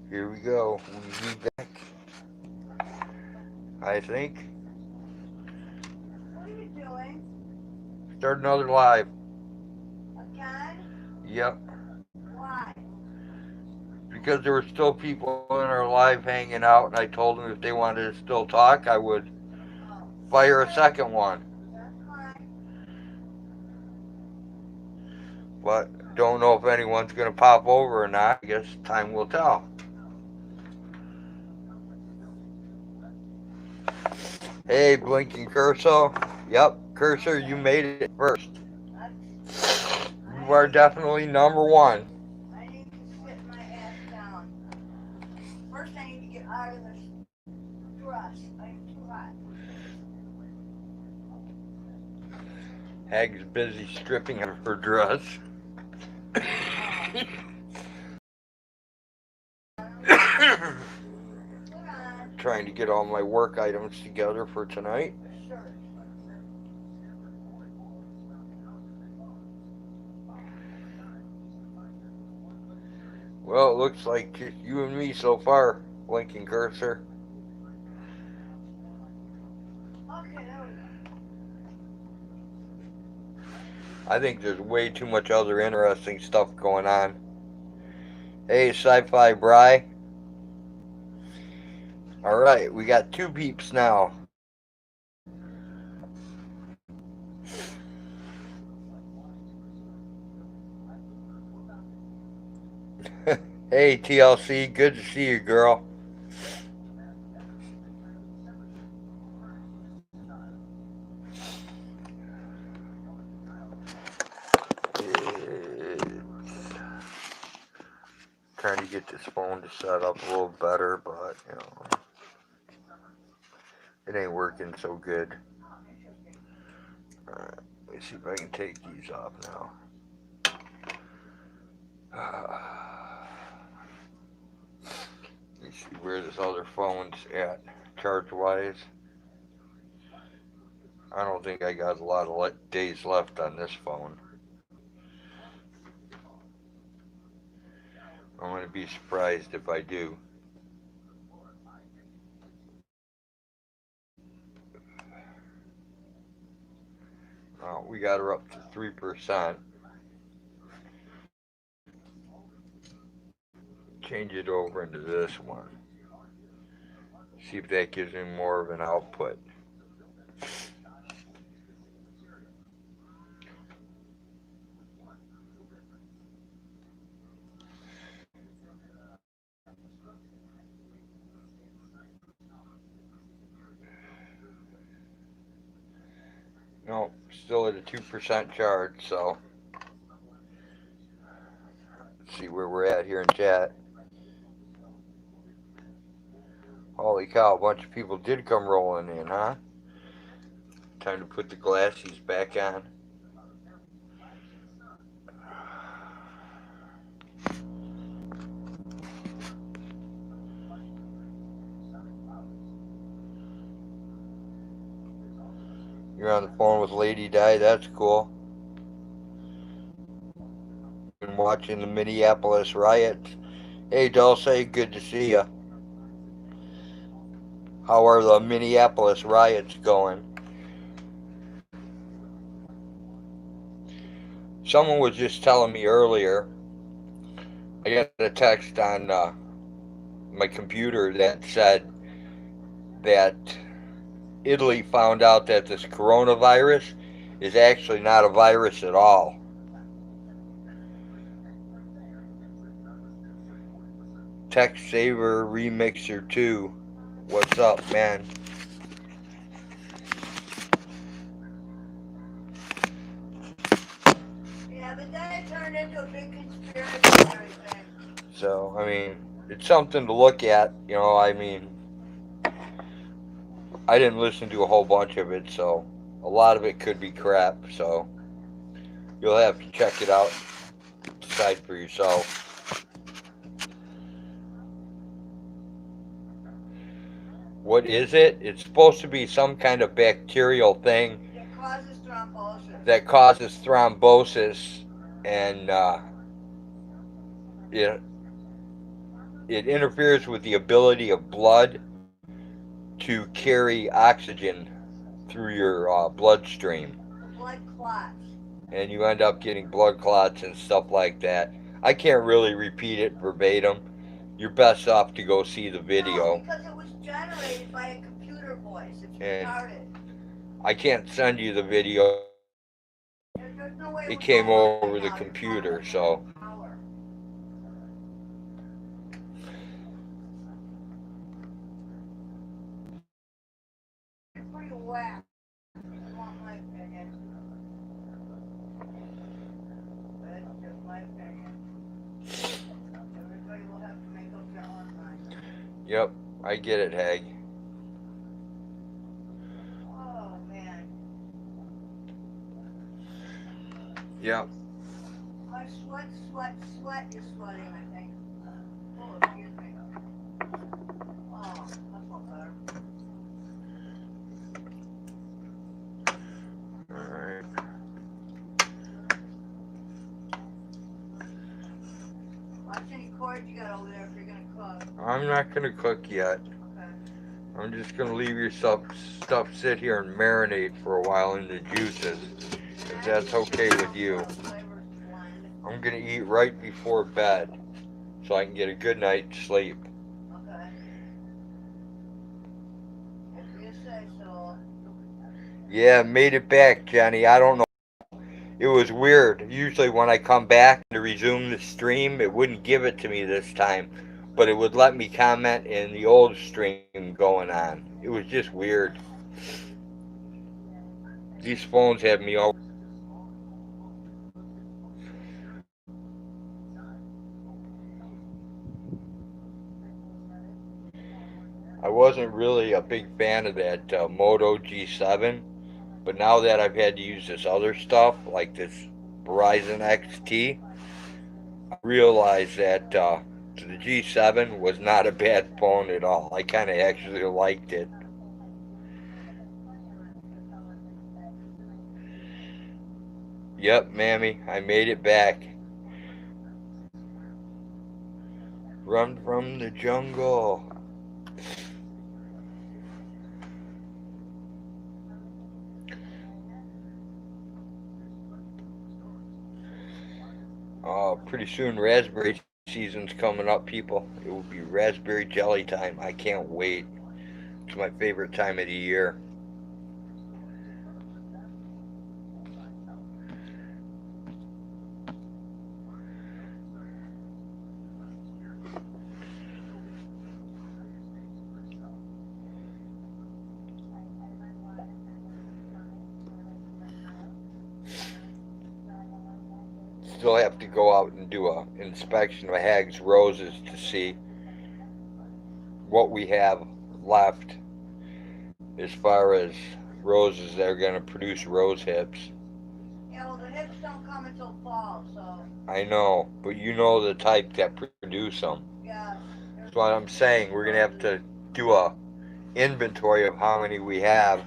Here we go. We'll be back, I think. What are you doing? Start another live. Again? Yep. Why? Because there were still people in our live hanging out, and I told them if they wanted to still talk, I would Oh. fire a Okay, second one. that's fine. But don't know if anyone's going to pop over or not. I guess time will tell. Hey, blinking cursor. Yep, cursor, you made it first. I, You I are need, definitely number one. I need to sit my ass down. First, I need to get out of this dress. I'm too hot. Hag's busy stripping out of her dress. Oh, hold on. Trying to get all my work items together for tonight. A shirt. Well, it looks like just you and me so far, blinking cursor. Okay, there we go. I think there's way too much other interesting stuff going on. Hey, Sci-Fi Bry. Alright, we got two peeps now. Hey, TLC, good to see you, girl. Trying to get this phone to set up a little better, but, it ain't working so good. Alright, let me see if I can take these off now. Let me see where this other phone's at, charge-wise. I don't think I got a lot of days left on this phone. I'm going to be surprised if I do. We got her up to 3%. Change it over into this one. See if that gives me more of an output. No, still at a 2% charge, so let's see where we're at here in chat. Holy cow, a bunch of people did come rolling in, huh? Time to put the glasses back on. You're on the phone with Lady Di, that's cool. Been watching the Minneapolis riots. Hey Dulce, good to see ya. How are the Minneapolis riots going? Someone was just telling me earlier. I got a text on my computer that said that Italy found out that this coronavirus is actually not a virus at all. Text Saver Remixer 2. What's up, man? Yeah, but then it turned into a big conspiracy theory thing. So, I mean, it's something to look at. I mean, I didn't listen to a whole bunch of it, so a lot of it could be crap. So, you'll have to check it out, decide for yourself. What is it? It's supposed to be some kind of bacterial thing It causes thrombosis. that causes thrombosis, and it it interferes with the ability of blood to carry oxygen through your bloodstream, The blood clots. and you end up getting blood clots and stuff like that. I can't really repeat it verbatim. You're best off to go see the No, video. because it was generated by a computer voice. It's And retarded. I can't send you the video because There's no way it we're came going over the right now. You're computer. calling So from the tower. It's pretty whack. I want my opinion. That's just my opinion. Everybody will have to make up their own mind. yep, I get it, Hag. Oh man. Yep. My sweat is sweating, I think. Oh, excuse me. Oh, that's not better. All right. Watch any cords you got over there if you're gonna cook. I'm not gonna cook yet. Okay. I'm just gonna leave your stuff sit here and marinate for a while in the juices, if that's okay with you. I'm gonna eat right before bed, so I can get a good night's sleep. Okay. If you say so. Yeah, made it back, Jenny. I don't know. It was weird. Usually when I come back to resume the stream, it wouldn't give it to me this time, but it would let me comment in the old stream going on. It was just weird. These phones have me all. I wasn't really a big fan of that Moto G7, but now that I've had to use this other stuff, like this Verizon XT, I realized that the G7 was not a bad phone at all. I kind of actually liked it. Yep, Mammy, I made it back. Run from the jungle. Pretty soon raspberry season's coming up, people. It will be raspberry jelly time. I can't wait. It's my favorite time of the year. Still have to go out and do a inspection of Hag's roses to see what we have left as far as roses that are going to produce rose hips. Yeah, well, the hips don't come until fall, so. I know, but you know the type that produce them. Yes. That's what I'm saying. We're going to have to do a inventory of how many we have.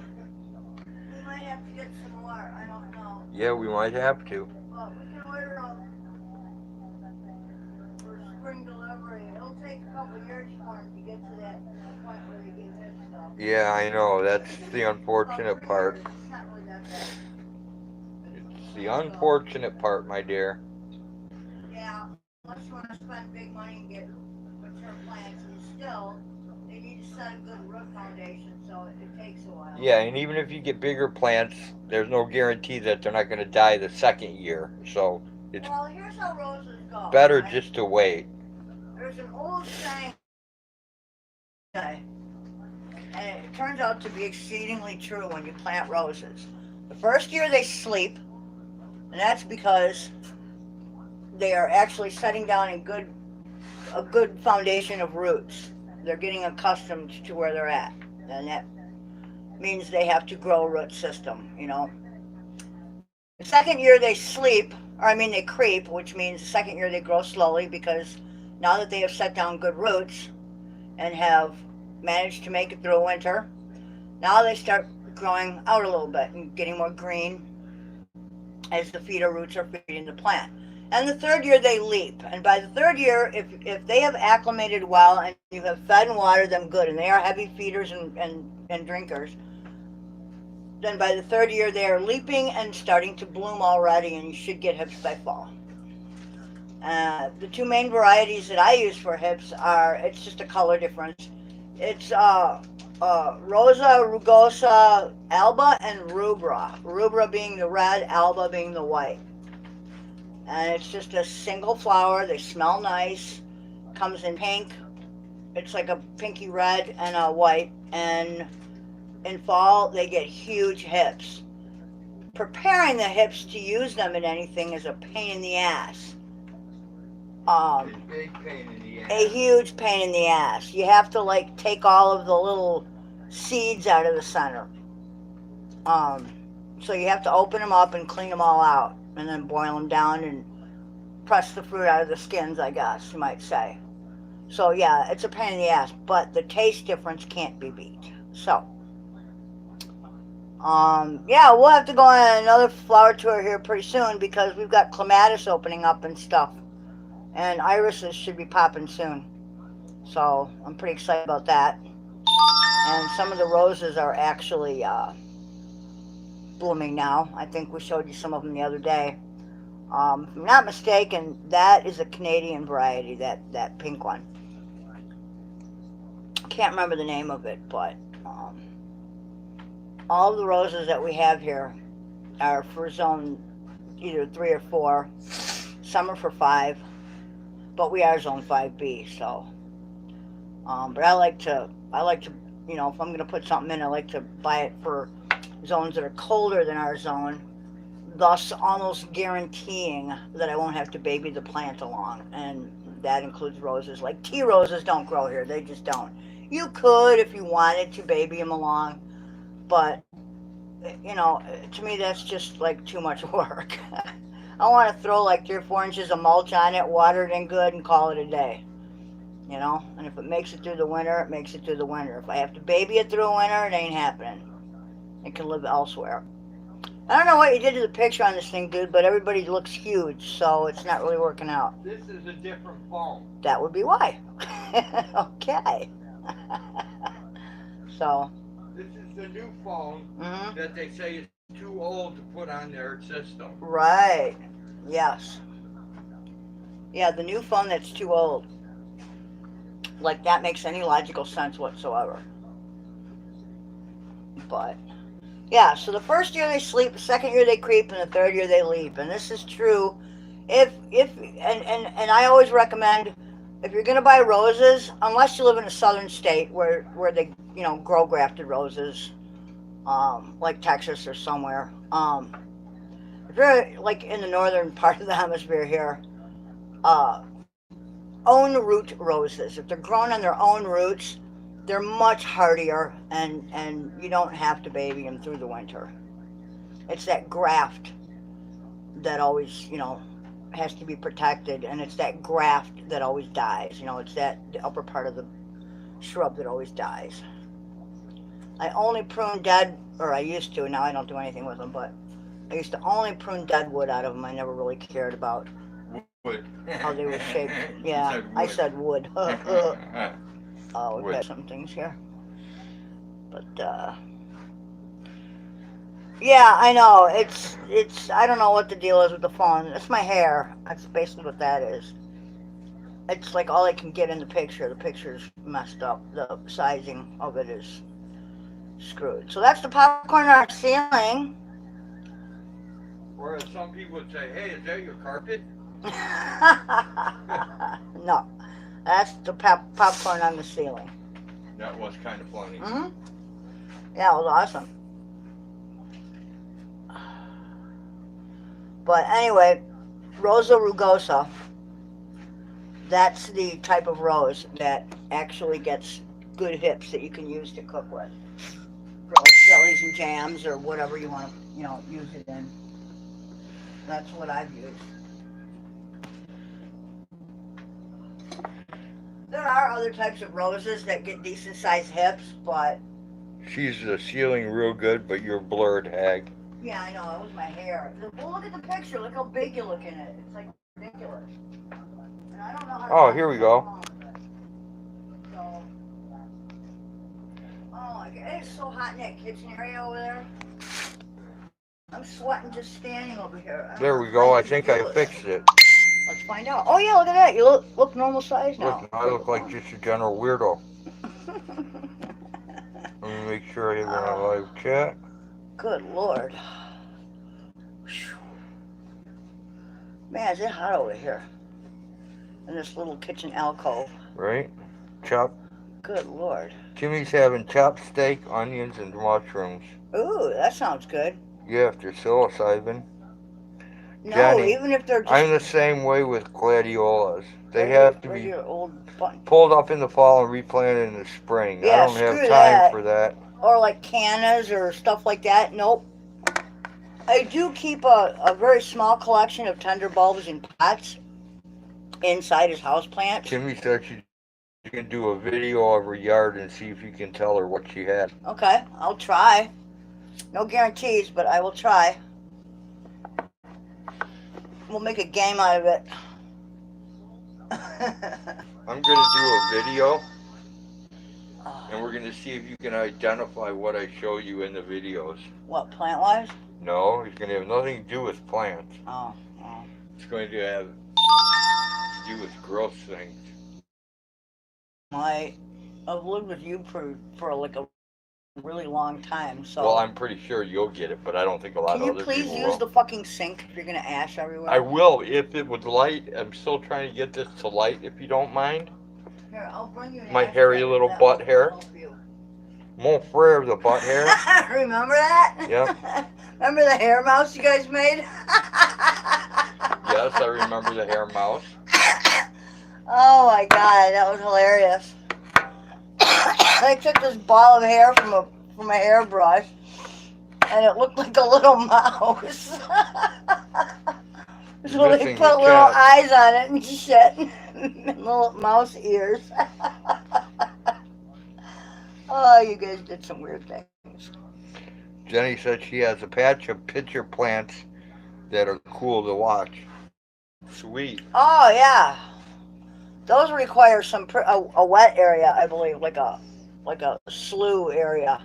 We might have to get some more. I don't know. Yeah, we might have to. But we can order them for spring delivery. It'll take a couple years for them to get to that point where they get hip stuff. Yeah, I know. That's the unfortunate part. It's not really that bad. It's the unfortunate part, my dear. Yeah, unless you want to spend big money and get mature plants, and still, they need to set a good root foundation, so it takes a while. Yeah, and even if you get bigger plants, there's no guarantee that they're not going to die the second year. So it's Well, here's how roses go. better right? just to wait. There's an old saying, and it turns out to be exceedingly true when you plant roses. The first year they sleep, and that's because they are actually setting down a good foundation of roots. They're getting accustomed to where they're at, and that means they have to grow a root system, you know. The second year they sleep, or I mean they creep, which means the second year they grow slowly because now that they have set down good roots and have managed to make it through winter, now they start growing out a little bit and getting more green as the feeder roots are feeding the plant. And the third year they leap. And by the third year, if they have acclimated well and you have fed and watered them good, and they are heavy feeders and drinkers, then by the third year they are leaping and starting to bloom already, and you should get hips by fall. The two main varieties that I use for hips are, it's just a color difference. It's Rosa rugosa alba and rubra. Rubra being the red, alba being the white. And it's just a single flower. They smell nice. Comes in pink. It's like a pinky red and a white. And in fall, they get huge hips. Preparing the hips to use them in anything is a pain in the ass. Big pain in the ass. A huge pain in the ass. You have to like take all of the little seeds out of the center. So you have to open them up and clean them all out, and then boil them down and press the fruit out of the skins, I guess you might say. So yeah, it's a pain in the ass, but the taste difference can't be beat. So, yeah, we'll have to go on another flower tour here pretty soon because we've got clematis opening up and stuff, and irises should be popping soon. So I'm pretty excited about that. And some of the roses are actually blooming now. I think we showed you some of them the other day. If I'm not mistaken, that is a Canadian variety, that pink one. Can't remember the name of it, but all of the roses that we have here are for zone either 3 or 4. Some are for 5, but we are zone 5B, so. But I like to, you know, if I'm going to put something in, I like to buy it for zones that are colder than our zone, thus almost guaranteeing that I won't have to baby the plant along. And that includes roses. Like tea roses don't grow here, they just don't. You could if you wanted to baby them along, but you know, to me that's just like too much work. I want to throw like 3 or 4 inches of mulch on it, water it in good, and call it a day. You know, and if it makes it through the winter, it makes it through the winter. If I have to baby it through a winter, it ain't happening. It can live elsewhere. I don't know what you did to the picture on this thing, dude, but everybody looks huge, so it's not really working out. This is a different phone. That would be why. Okay. So. This is the new phone that they say is too old to put on their system. Right. Yes. Yeah, the new phone that's too old. Like that makes any logical sense whatsoever. But yeah, so the first year they sleep, the second year they creep, and the third year they leap. And this is true. And I always recommend, if you're gonna buy roses, unless you live in a southern state where they, you know, grow grafted roses, like Texas or somewhere. If you're like in the northern part of the hemisphere here, own root roses. If they're grown on their own roots, they're much hardier, and you don't have to baby them through the winter. It's that graft that always, you know, has to be protected, and it's that graft that always dies. You know, it's the upper part of the shrub that always dies. I only prune dead, or I used to, now I don't do anything with them, but I used to only prune dead wood out of them. I never really cared about Wood. how they were shaped. Yeah, I said wood. Oh, we've got some things here. But, yeah, I know. It's, I don't know what the deal is with the phone. It's my hair. That's basically what that is. It's like all I can get in the picture. The picture's messed up. The sizing of it is screwed. So that's the popcorn on our ceiling. Or as some people would say, hey, is that your carpet? No, that's the popcorn on the ceiling. That was kind of funny. Yeah, it was awesome. But anyway, Rosa rugosa, that's the type of rose that actually gets good hips that you can use to cook with. For like jellies and jams or whatever you want to, you know, use it in. That's what I've used. There are other types of roses that get decent sized hips, but She's the ceiling real good, but you're blurred, hag. Yeah, I know. It was my hair. Well, look at the picture. Look how big you look in it. It's like ridiculous. And I don't know how to Oh, watch here we my go. phone. So, oh my god, it's so hot in that kitchen area over there. I'm sweating just standing over here. I don't There know we how go. I you think do I it. fixed it. Let's find out. Oh yeah, look at that. You look normal size Look, now. now I For the look like phone. just a general weirdo. Let me make sure I have it on live chat. Good lord. Man, is it hot over here in this little kitchen alcove? Right? Chop. Good lord. Jimmy's having chopped steak, onions, and mushrooms. Ooh, that sounds good. Yeah, after psilocybin. No, Jenny, even if they're just I'm the same way with gladiolas. They regular, have to be regular old button. pulled up in the fall and replanted in the spring. I Yeah, don't have screw time that. for that. Or like cannas or stuff like that. Nope. I do keep a very small collection of tender bulbs in pots inside his house plants. Jimmy said she's going to do a video of her yard and see if you can tell her what she has. Okay, I'll try. No guarantees, but I will try. We'll make a game out of it. I'm going to do a video and we're going to see if you can identify what I show you in the videos. What, plant wise? No, it's going to have nothing to do with plants. Oh, oh. It's going to have to do with gross things. I've lived with you for like a really long time, so. Well, I'm pretty sure you'll get it, but I don't think a lot Can of you other please people use will. the fucking sink if you're gonna ash everywhere? I will if it would light. I'm still trying to get this to light, if you don't mind. Here, I'll bring you an My ashtray. hairy little That butt will hair. help you. Mon frere, the butt hair. Remember that? Yep. Remember the hair mouse you guys made? Yes, I remember the hair mouse. Oh my god, that was hilarious. I took this ball of hair from a hairbrush, and it looked like a little mouse. So they Missing put the little cat. eyes on it and shit, and little mouse ears. Oh, you guys did some weird things. Jenny said she has a patch of pitcher plants that are cool to watch. Sweet. Oh yeah, those require a wet area, I believe, like a slough area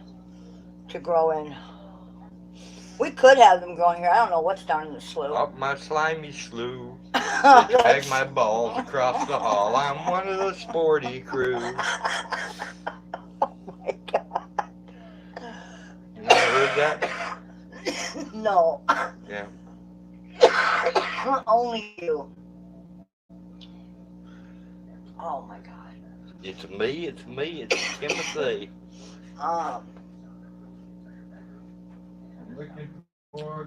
to grow in. We could have them growing here. I don't know what's down in the slough. Up my slimy slough, Oh, to drag my balls across the hall. I'm one of the sporty crew. Oh my god. You never heard that? No. Yeah. Only you. Oh my god. It's me, it's Timothy. Um.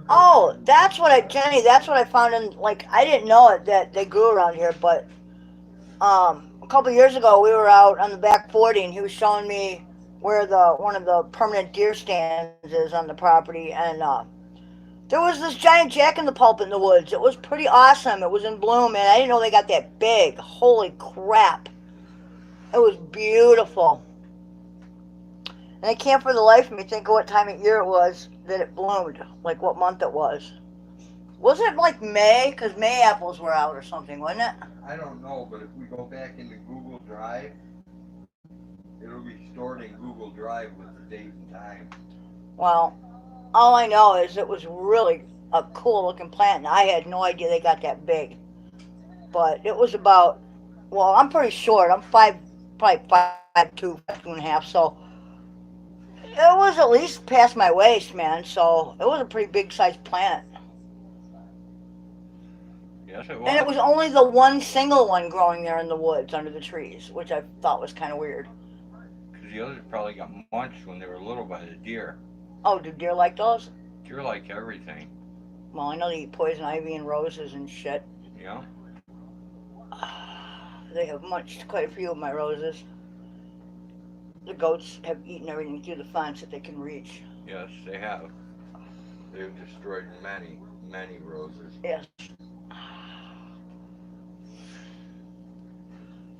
Oh, Jenny, that's what I found in, like, I didn't know it, that they grew around here, but, a couple of years ago, we were out on the back 40, and he was showing me where one of the permanent deer stands is on the property, and, there was this giant jack-in-the-pulpit in the woods. It was pretty awesome. It was in bloom, and I didn't know they got that big. Holy crap. It was beautiful. And I can't for the life of me think of what time of year it was that it bloomed, like what month it was. Wasn't it like May? Because May apples were out or something, wasn't it? I don't know, but if we go back into Google Drive, it'll be stored in Google Drive with the date and time. Well, all I know is it was really a cool looking plant, and I had no idea they got that big. But it was about, well, I'm pretty short. I'm probably 5'2", 5'2.5", so it was at least past my waist, man. So it was a pretty big sized plant. Yes, it was. And it was only the one single one growing there in the woods under the trees, which I thought was kind of weird. Because the others probably got munched when they were little by the deer. Oh, do deer like those? Deer like everything. Well, I know they eat poison ivy and roses and shit. Yeah. They have munched quite a few of my roses. The goats have eaten everything through the fence that they can reach. Yes, they have. They've destroyed many, many roses. Yes.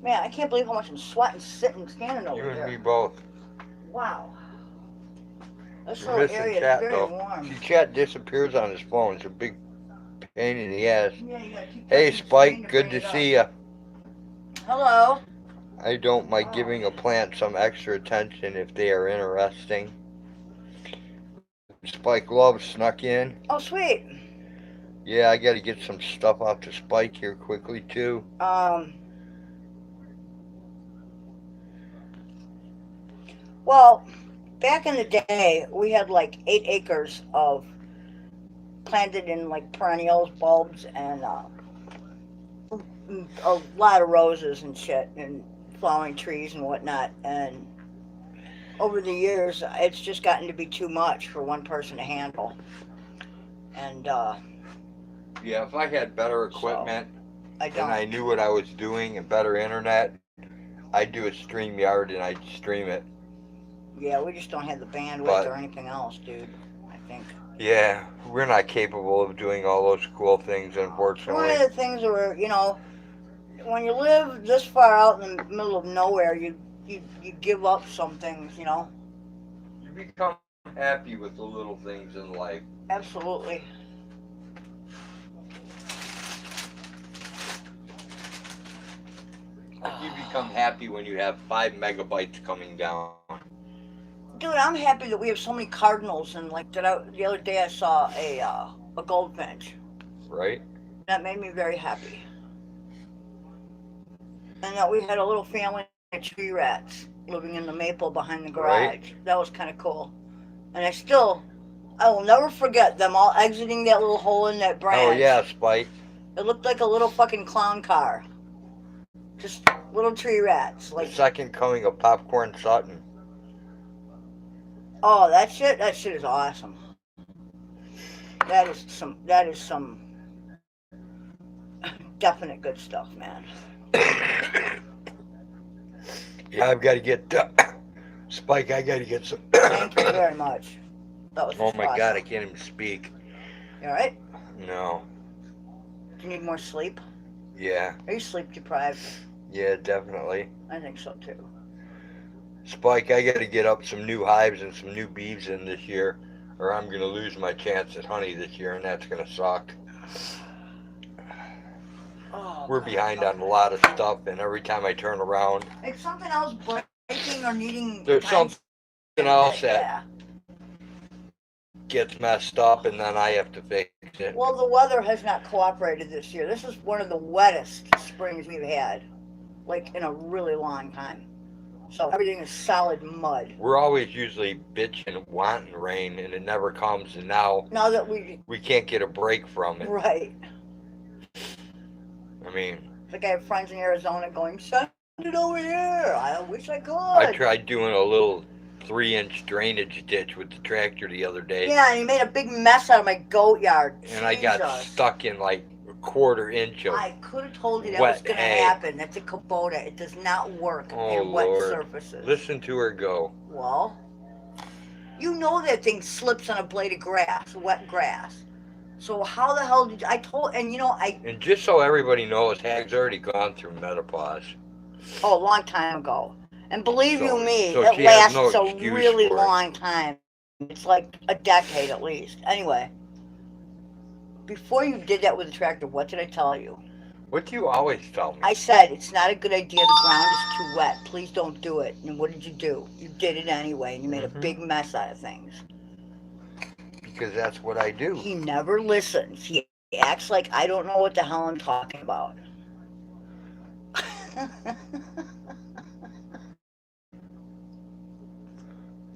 Man, I can't believe how much I'm sweating, sitting, standing over You and here. me both. Wow. This We're little missing area is chat very though. warm. See, chat disappears on his phone. It's a big pain in the ass. Yeah, you gotta keep Hey, touching the screen Spike, to good bring to it up. see ya. Hello. I don't mind giving a plant some extra attention if they are interesting. Spike Love snuck in. Oh, sweet. Yeah, I gotta get some stuff out to Spike here quickly too. Well, back in the day, we had like 8 acres of planted in like perennials, bulbs, and a lot of roses and shit, and flowering trees and whatnot. And over the years, it's just gotten to be too much for one person to handle. And Yeah, if I had better so equipment I and I don't. knew what I was doing and better internet, I'd do a stream yard and I'd stream it. Yeah, we just don't have the bandwidth But or anything else, dude. I think. yeah, we're not capable of doing all those cool things, It's one of unfortunately. the things where, when you live this far out in the middle of nowhere, you give up some things, You become happy with the little things in life. Absolutely. Like you become happy when you have 5 megabytes coming down. Dude, I'm happy that we have so many cardinals, and like the other day I saw a goldfinch. Right? That made me very happy. And that we had a little family of tree rats living in the maple behind the Right? garage. That was kind of cool. And I will never forget them all exiting that little hole in that Oh branch. yeah, Spike. It looked like a little fucking clown car. Just little tree rats. The Like, second coming of Popcorn Sutton. oh, that shit is awesome. That is some definite good stuff, man. Yeah, I've got to get Spike. I got to get some. Thank you very much. That was Oh just my God, I awesome. can't even speak. You alright? No. Do you need more sleep? Yeah. Are you sleep deprived? Yeah, definitely. I think so too. Spike, I got to get up some new hives and some new bees in this year, or I'm gonna lose my chance at honey this year, and that's gonna suck. Oh, We're God. behind on a lot of stuff, and every time I turn around, It's something else breaking or needing there's time. something else that Yeah. gets messed up, and then I have to fix it. Well, the weather has not cooperated this year. This is one of the wettest springs we've had, like in a really long time. So everything is solid mud. We're always usually bitching, wanting rain, and it never comes. And now Now that we can't get a break from it. right, I mean, like I have friends in Arizona going, send it over here. I wish I I could. tried doing a little 3-inch drainage ditch with the tractor the other day, Yeah, and he made a big mess out of my goat yard. and I got Jesus. stuck in like a quarter inch of I could have told you that was wet going to hay. happen. That's a Kubota. It does not work Oh in wet Lord! surfaces. Listen to her go. Well, you know that thing slips on a blade of grass, wet grass. So how the hell did I told? And And just so everybody knows, Hag's already gone through menopause, a long time ago. And believe you me, so it she has lasts no a excuse really for it. long time. It's like a decade at least. Anyway, before you did that with the tractor, what did I tell you? What do you always tell me? I said it's not a good idea. The ground is too wet. Please don't do it. And what did you do? You did it anyway, and you made a big mess out of things. Because that's what I do. He never listens. He acts like I don't know what the hell I'm talking about.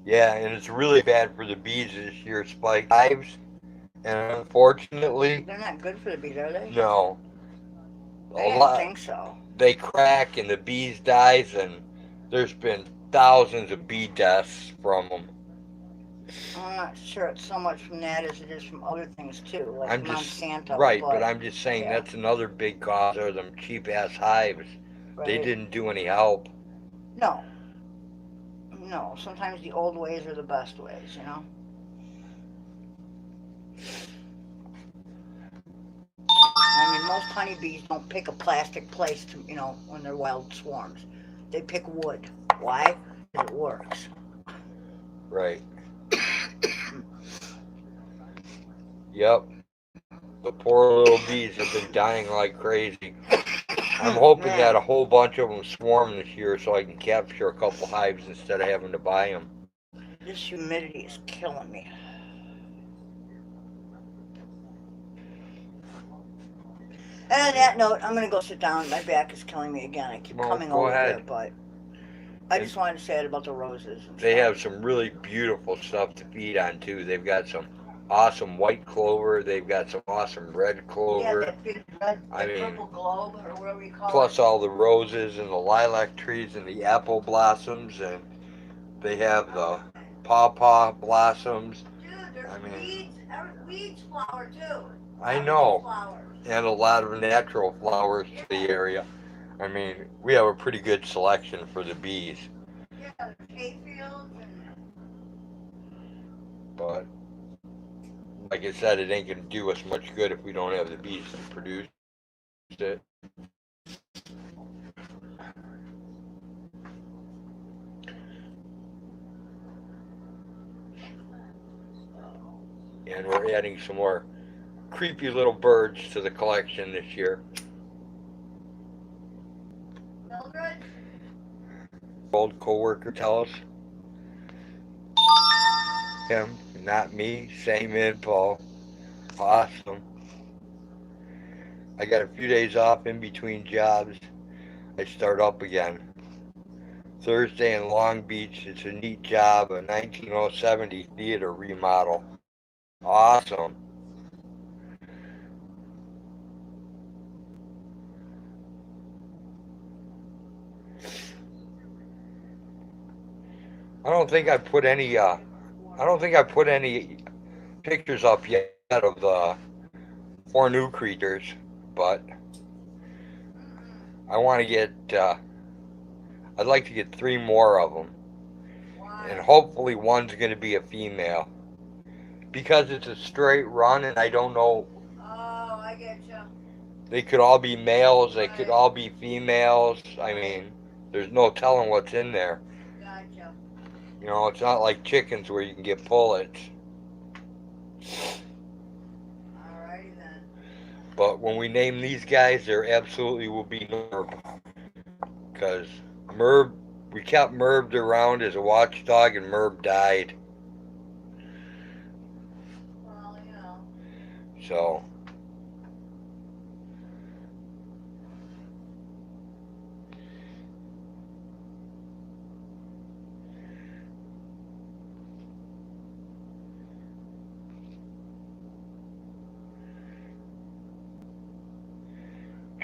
Yeah, and it's really bad for the bees this year, Spike. Hives, and unfortunately, They're not good for the bees, are they? no. I didn't think so. They crack and the bees dies, and there's been thousands of bee deaths from them. I'm not sure it's so much from that as it is from other things too, like I'm just Monsanto. right, but I'm just saying yeah. that's another big cause of them cheap ass hives. Right. They didn't do any help. No. No. Sometimes the old ways are the best ways, you know. I mean, most honeybees don't pick a plastic place to, when they're wild swarms. They pick wood. Why? Because it works. Right. Yep, the poor little bees have been dying like crazy. I'm hoping that a Man, whole bunch of them swarm this year so I can capture a couple hives instead of having to buy them. this humidity is killing me. And on that note, I'm gonna go sit down. My back is killing me again. I keep Well, coming go over here, ahead. but I And just wanted to say it about the roses and they stuff. have some really beautiful stuff to feed on too. They've got some awesome white clover. They've got some awesome red Yeah, clover. that big red, I that mean, purple globe or whatever you call it. plus all the roses and the lilac trees and the apple blossoms, and they have the pawpaw blossoms. Dude, there's I mean, weeds flower too. I Everything know, flowers. and a lot of natural flowers to the Yeah, area. I mean, we have a pretty good selection for the bees, yeah, there's hay fields and but like I said, it ain't gonna do us much good if we don't have the bees to produce it. And we're adding some more creepy little birds to the collection this year. Mildred. Old coworker tell us him, not me. Same info. Awesome. I got a few days off in between jobs. I start up again. Thursday in Long Beach. It's a neat job, a 1970 theater remodel. Awesome. I don't think I put any. I don't think I put any pictures up yet of the four new creatures, but I want to get. I'd like to get three more of them, and Why? hopefully one's going to be a female because it's a straight run, and I don't know. Oh, I get you. They could all be males. They could Right, all be females. I right. mean, there's no telling what's in there. Gotcha. You know, it's not like chickens where you can get pullets. Alrighty then. But when we name these guys, there absolutely will be Merb. Because Merb, we kept Merb around as a watchdog, and Merb died. Well, you know. So,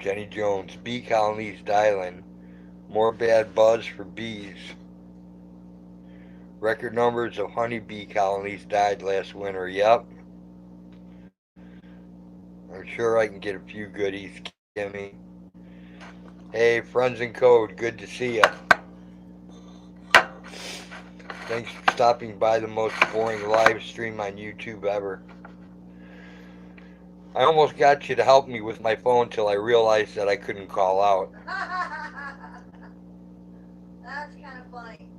Jenny Jones, bee colonies dialing. More bad buzz for bees. Record numbers of honeybee colonies died last winter. Yep. I'm sure I can get a few goodies, Kimmy. Hey, friends in code, good to see you. Thanks for stopping by the most boring live stream on YouTube ever. I almost got you to help me with my phone till I realized that I couldn't call out. That's kind of funny.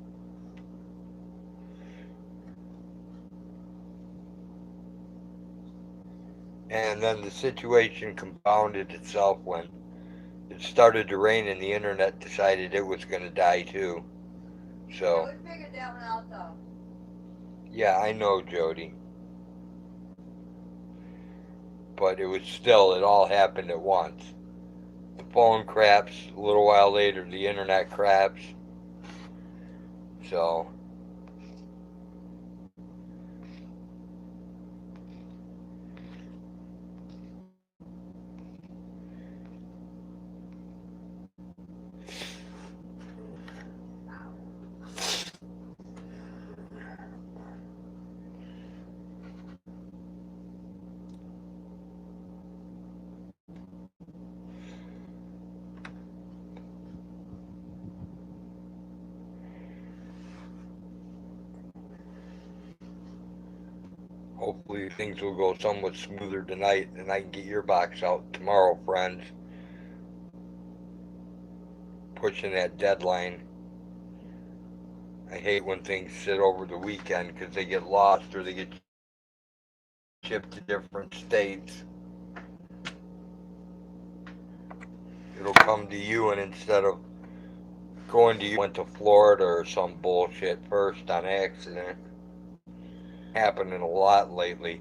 And then the situation compounded itself when it started to rain and the internet decided it was going to die too. Yeah, So, we figured that one out though. yeah, I know, Jody. But it was still, it all happened at once. The phone craps, a little while later, the internet craps. So, hopefully things will go somewhat smoother tonight and I can get your box out tomorrow, friends. Pushing that deadline. I hate when things sit over the weekend because they get lost or they get jammed up. shipped to different states. It'll come to you, and instead of going to you, went to Florida or some bullshit first on accident. Happening a lot lately,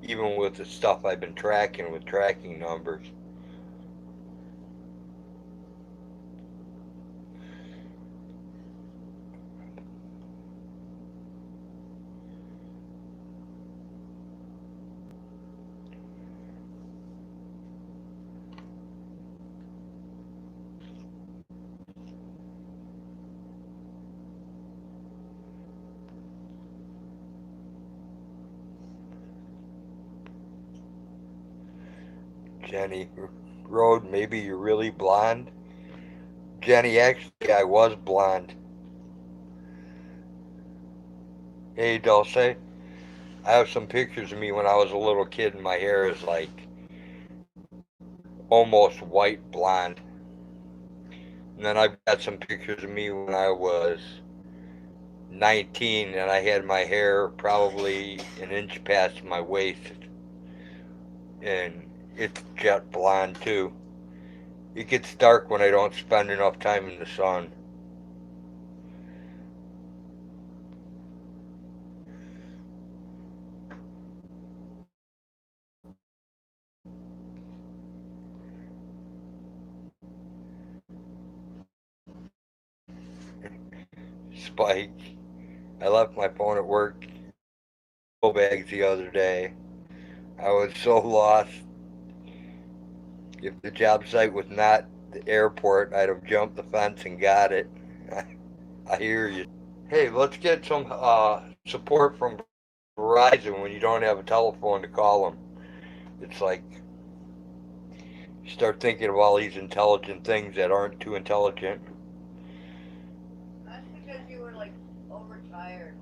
even with the stuff I've been tracking with tracking numbers. Jenny Road, maybe you're really blonde. Jenny, actually, I was blonde. Hey, Dulce, I have some pictures of me when I was a little kid, and my hair is like almost white blonde. And then I've got some pictures of me when I was 19, and I had my hair probably an inch past my waist, and it's jet blonde too. It gets dark when I don't spend enough time in the sun. Spike, I left my phone at work, bags the other day. I was so lost. If the job site was not the airport, I'd have jumped the fence and got it. I hear you. Hey, let's get some support from Verizon when you don't have a telephone to call them. It's like you start thinking of all these intelligent things that aren't too intelligent. That's because you were like overtired.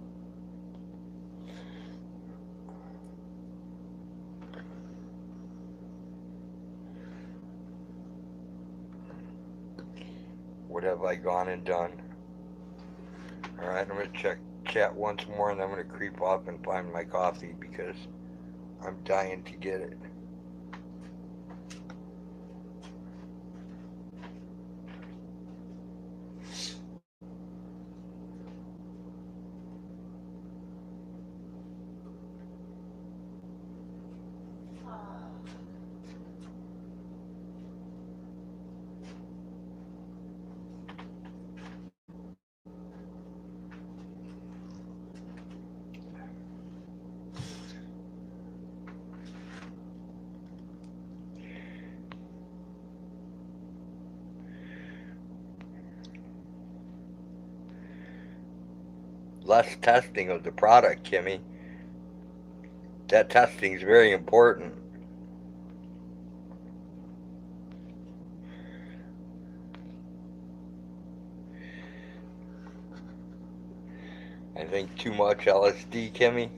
What have I gone and done? Alright, I'm going to check chat once more, and I'm going to creep up and find my coffee because I'm dying to get it. Less testing of the product, Kimmy. That testing is very important. I think too much LSD, Kimmy.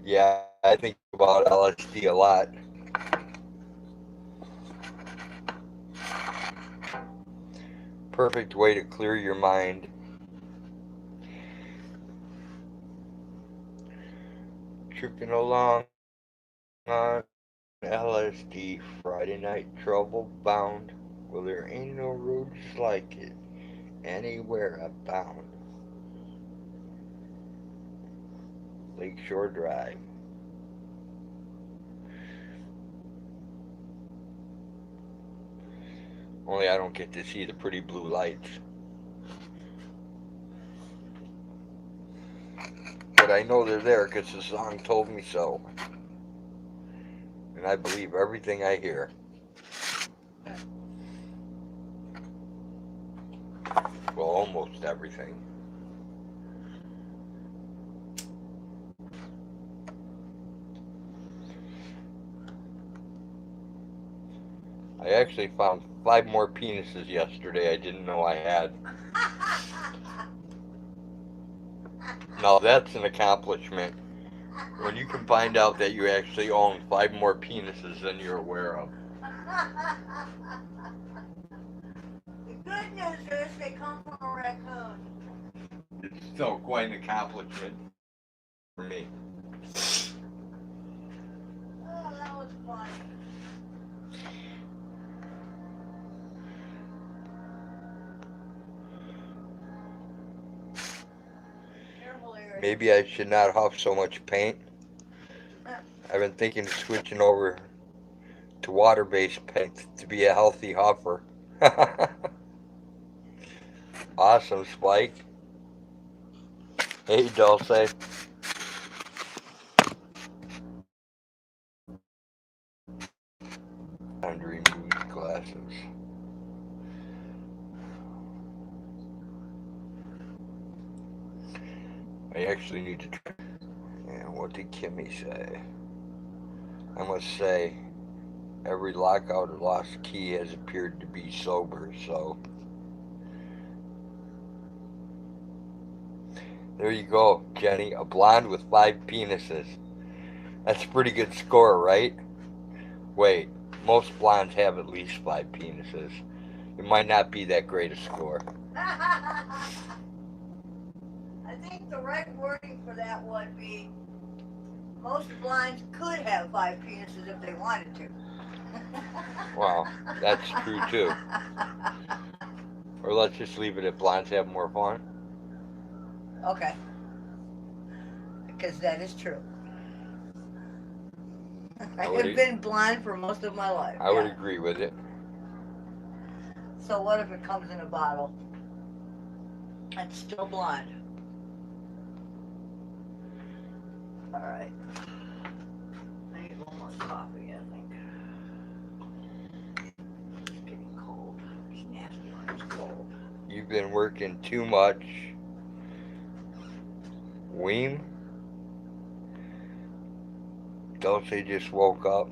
Yeah, I think about LSD a lot. Perfect way to clear your mind. Tripping along on LSD, Friday night trouble bound. Well, there ain't no roads like it anywhere abound. Lakeshore Drive. Only I don't get to see the pretty blue lights. But I know they're there because the song told me so. And I believe everything I hear. Well, almost everything. I actually found 5 more penises yesterday I didn't know I had. Now that's an accomplishment. When you can find out that you actually own 5 more penises than you're aware of. The good news is they come from a raccoon. It's still quite an accomplishment for me. Maybe I should not huff so much paint. I've been thinking of switching over to water-based paint to be a healthy huffer. Awesome, Spike. Hey, Dulce. Time to remove the glasses. I actually need to try. And what did Kimmy say? I must say, every lockout or lost key has appeared to be sober, so there you go, Jenny. A blonde with 5 penises. That's a pretty good score, right? Wait, most blondes have at least 5 penises. It might not be that great a score. I think the right wording for that would be most blondes could have 5 penises if they wanted to. Well, that's true too. Or let's just leave it at blondes have more fun. Okay. Because that is true. I have been blonde for most of my life. I would agree with it. So what if it comes in a bottle? It's still blonde. Alright. I need a little more coffee, I think. It's getting cold. It's nasty when it's cold. You've been working too much. Weem? Dulce just woke up.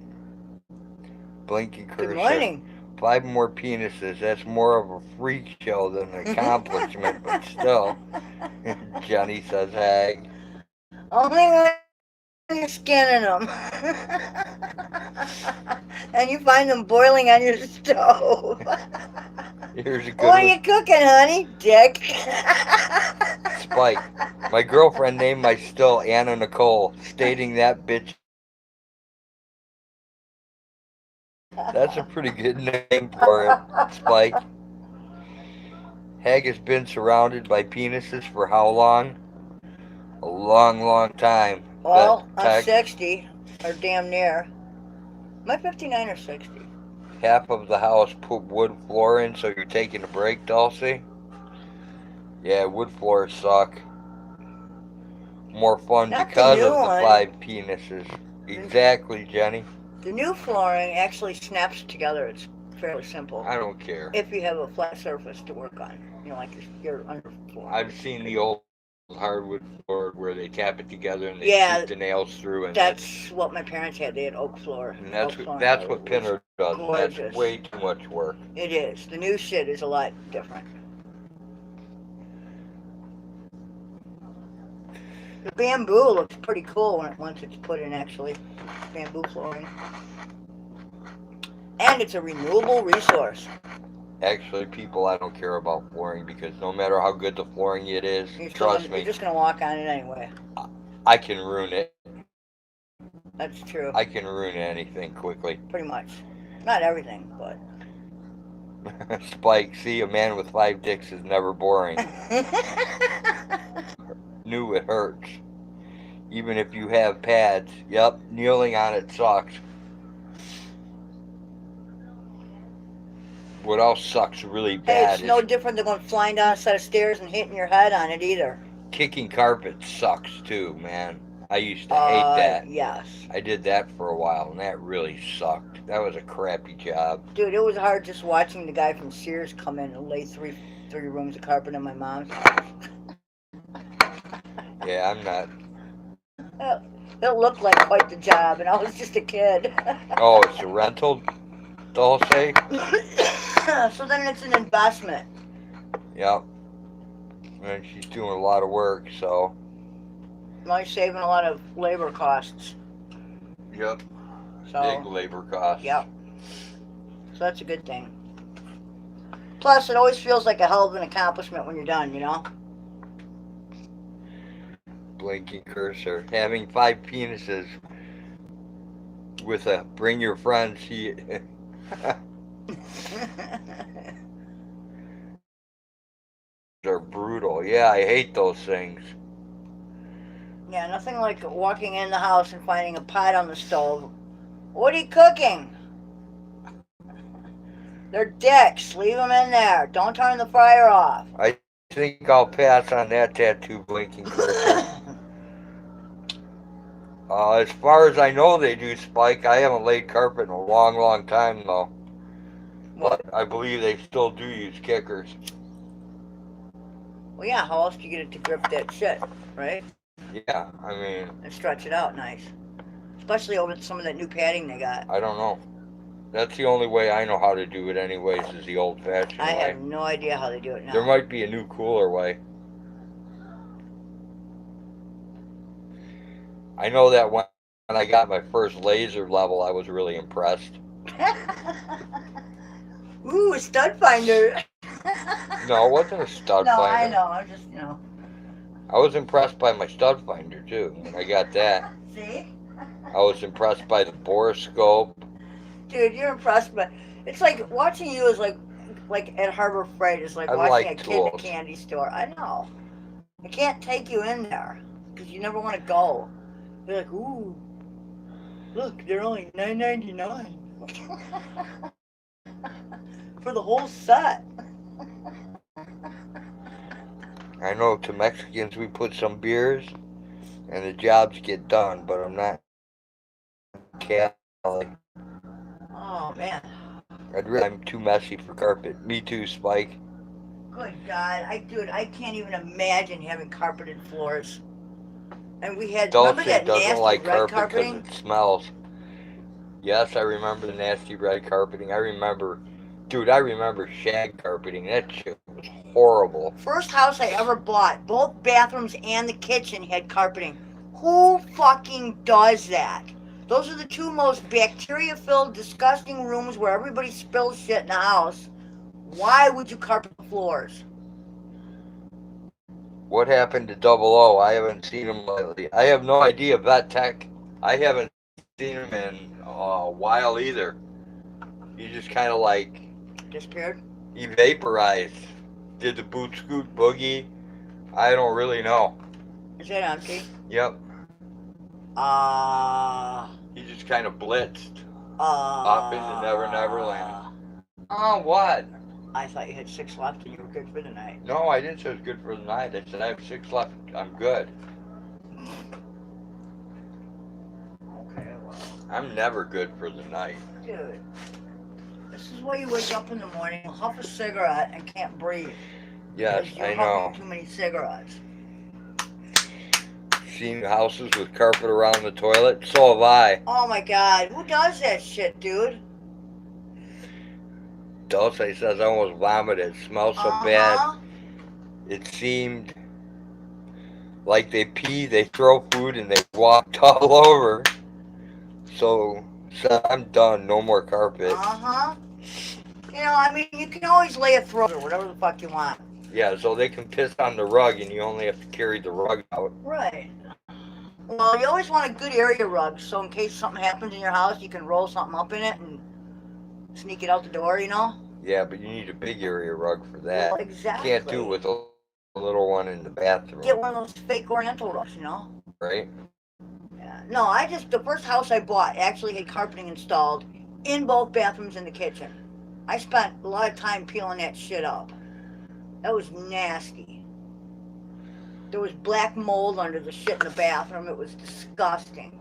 Blinking cursor. Good morning. 5 more penises. That's more of a freak show than an accomplishment, but still. Johnny says, hey. Only when you're skinning them. And you find them boiling on your stove. Here's a good What are you cooking, honey? Dick. Spike. My girlfriend named my still Anna Nicole, stating that bitch. That's a pretty good name for it, Spike. Hag has been surrounded by penises for how long? A long, long time. Well, I'm 60, or damn near. Am I 59 or 60? Half of the house put wood floor in, so you're taking a break, Dulcie? Yeah, wood floors suck. More fun Not because the of the one. 5 penises. Exactly, Jenny. The new flooring actually snaps together. It's fairly simple. I don't care. If you have a flat surface to work on, like your underfloor. I've seen the old hardwood floor where they tap it together and they shoot the nails through. And that's what my parents had. They had oak floor. And that's what Pinner does. Gorgeous. That's way too much work. It is. The new shit is a lot different. The bamboo looks pretty cool once it's put in, actually. Bamboo flooring. And it's a renewable resource. Actually, people, I don't care about flooring because no matter how good the flooring it is, trust me. You're just going to walk on it anyway. I can ruin it. That's true. I can ruin anything quickly. Pretty much. Not everything, but... Spike, see, a man with 5 dicks is never boring. Knew it hurts. Even if you have pads. Yep, kneeling on it sucks. What else sucks really bad? Hey, it's no different than going flying down a set of stairs and hitting your head on it either. Kicking carpet sucks too, man. I used to hate that. Yes. I did that for a while, and that really sucked. That was a crappy job. Dude, it was hard just watching the guy from Sears come in and lay three rooms of carpet in my mom's house. Yeah, I'm not. It looked like quite the job, and I was just a kid. Oh, it's a rental, Dulce? So then it's an investment. Yep. And she's doing a lot of work, so. Well, you're saving a lot of labor costs. Yep. So, big labor costs. Yep. So that's a good thing. Plus, it always feels like a hell of an accomplishment when you're done, you know? Blinking cursor. Having 5 penises with a bring your friends. They're brutal. Yeah, I hate those things. Yeah, nothing like walking in the house and finding a pot on the stove. What are you cooking? They're dicks. Leave them in there. Don't turn the fire off. I think I'll pass on that tattoo blinking cursor. As far as I know, they do, Spike. I haven't laid carpet in a long, long time, though. What? But I believe they still do use kickers. Well, yeah, how else do you get it to grip that shit, right? Yeah, I mean, And stretch it out nice. Especially over some of that new padding they got. I don't know. That's the only way I know how to do it, anyways, is the old fashioned I way. have no idea how they do it There now. might be a new, cooler way. I know that when I got my first laser level, I was really impressed. Ooh, a stud finder. No, it wasn't a stud No, I finder. know. I'm just. I was impressed by my stud finder, too, when I got that. See? I was impressed by the borescope. Dude, you're impressed, but it's like watching you is like at Harbor Freight is like I watching a like kid in a tools. candy store. I know. I can't take you in there because you never want to go. You're like, ooh, look, they're only $9.99 for the whole set. I know to Mexicans we put some beers and the jobs get done, but I'm not Cali. Oh man, I'm too messy for carpet. Me too, Spike. good God, dude, I can't even imagine having carpeted floors. And we had remember Dulce that doesn't nasty like red carpet because carpeting? it smells. Yes, I remember the nasty red carpeting. I remember shag carpeting. That shit was horrible. First house I ever bought, both bathrooms and the kitchen had carpeting. Who fucking does that? Those are the two most bacteria filled, disgusting rooms where everybody spills shit in the house. Why would you carpet the floors? What happened to Double O? I haven't seen him lately. I have no idea. Vet Tech. I haven't seen him in a while either. He just kind of like Disappeared? he vaporized. Did the boot scoot boogie? I don't really know. Is that empty? Yep. Uh, He just kind of blitzed off into Never Never Land. uh, Oh, what? I thought you had 6 left and you were good for the night. No, I didn't say it was good for the night. I said I have 6 left. I'm good. Okay, well. I'm never good for the night. Dude, this is why you wake up in the morning, huff a cigarette, and can't breathe. Yes, Because you're I know. huffing too many cigarettes. Seen houses with carpet around the toilet? So have I. Oh my god, who does that shit, dude? Dulce says I almost vomited. It smells so bad. It seemed like they pee, they throw food, and they walked all over. So I'm done. No more carpet. Uh-huh. You know, I mean, you can always lay a throw or whatever the fuck you want. Yeah, so they can piss on the rug, and you only have to carry the rug out. Right. Well, you always want a good area rug, so in case something happens in your house, you can roll something up in it and sneak it out the door, you know? Yeah, but you need a big area rug for that. Well, exactly. You can't do it with a little one in the bathroom. Get one of those fake Oriental rugs, you know? Right? Yeah. No, the first house I bought actually had carpeting installed in both bathrooms and the kitchen. I spent a lot of time peeling that shit up. That was nasty. There was black mold under the shit in the bathroom. It was disgusting.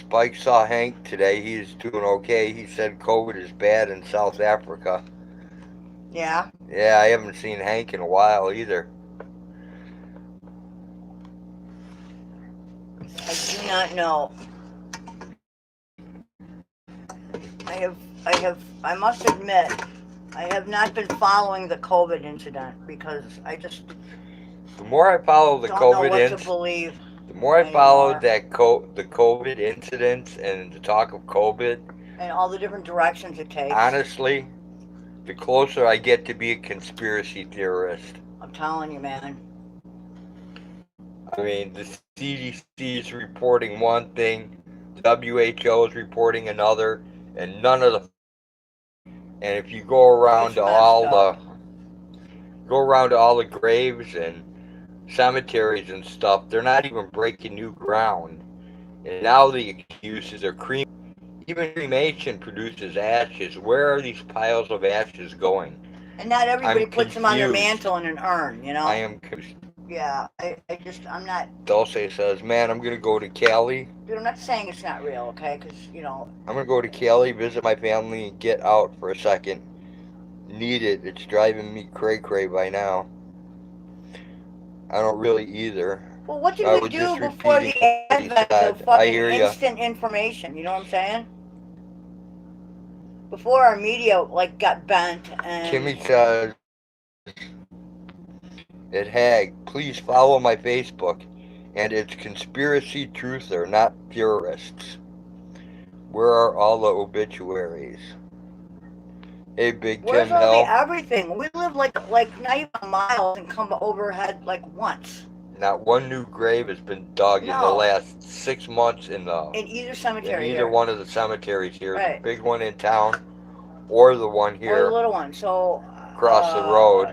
Spike saw Hank today. He's doing okay. He said COVID is bad in South Africa. Yeah? Yeah, I haven't seen Hank in a while either. I do not know. I must admit, I have not been following the COVID incident because I just The more I follow the don't know COVID what to believe. the more I anymore. followed the COVID incidents and the talk of COVID, And all the different directions it takes. honestly, the closer I get to be a conspiracy theorist. I'm telling you, man. I mean, the CDC is reporting one thing, the WHO is reporting another, and none of the. And if you go around It's to messed all up. the, go around to all the graves and cemeteries and stuff, they're not even breaking new ground. And now the excuses are even cremation produces ashes. Where are these piles of ashes going? And not I'm everybody puts them on their confused. mantle in an urn, you I know? am confused. Yeah, I'm not. Dulce says, "Man, I'm gonna go to Cali. Dude, I'm not saying it's not real, okay? Because, I'm gonna go to Cali, visit my family, and get out for a second. Need it. It's driving me cray cray by now. I don't really either. well, what did I we was do just before repeating the what he advent of said. I fucking hear ya. instant information? You know what I'm saying? Before our media, like, got bent and. Kimmy says, "It Hag, please follow my Facebook, and it's conspiracy truther, not theorists. Where are all the obituaries? Hey, Big Where's Tim all the Hill. everything? We live like not even miles and come overhead like once. Not one new grave has been dug in the No, last 6 months in either in cemetery either here. one of the cemeteries here, the Right. big one in town or the one Or the here little one. So across the road.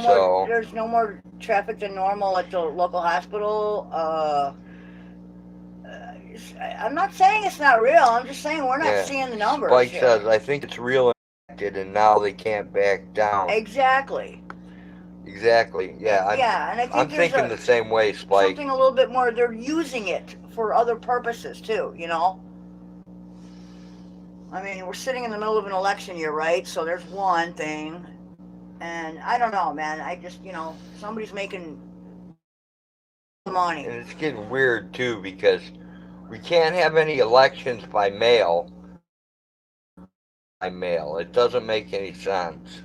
So there's no more traffic than normal at the local hospital. I'm not saying it's not real. I'm just saying we're not yeah, seeing the numbers Spike here. says, I think it's real and now they can't back down. Exactly. Exactly. Yeah, Yeah, and I I'm think there's thinking a the same way, Spike. something a little bit more. They're using it for other purposes too. I mean, we're sitting in the middle of an election year, right? So there's one thing, and I don't know, man. I just, somebody's making money. And it's getting weird too because we can't have any elections by mail. By mail. It doesn't make any sense.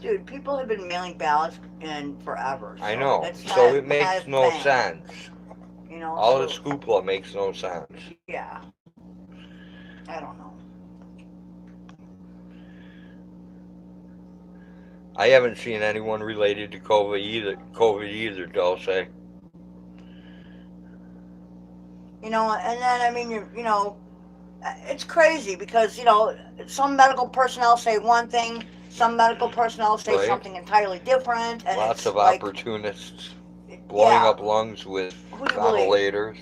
Dude, people have been mailing ballots in forever, I so know. that's So not it not a makes no thing. sense. All the So scoopla makes no sense. yeah, I don't know. I haven't seen anyone related to COVID either, Dulce. And then I mean, it's crazy because some medical personnel say one thing, some medical personnel say Right? something entirely different, and Lots it's of like, opportunists blowing yeah, up lungs with who do you believe? ventilators.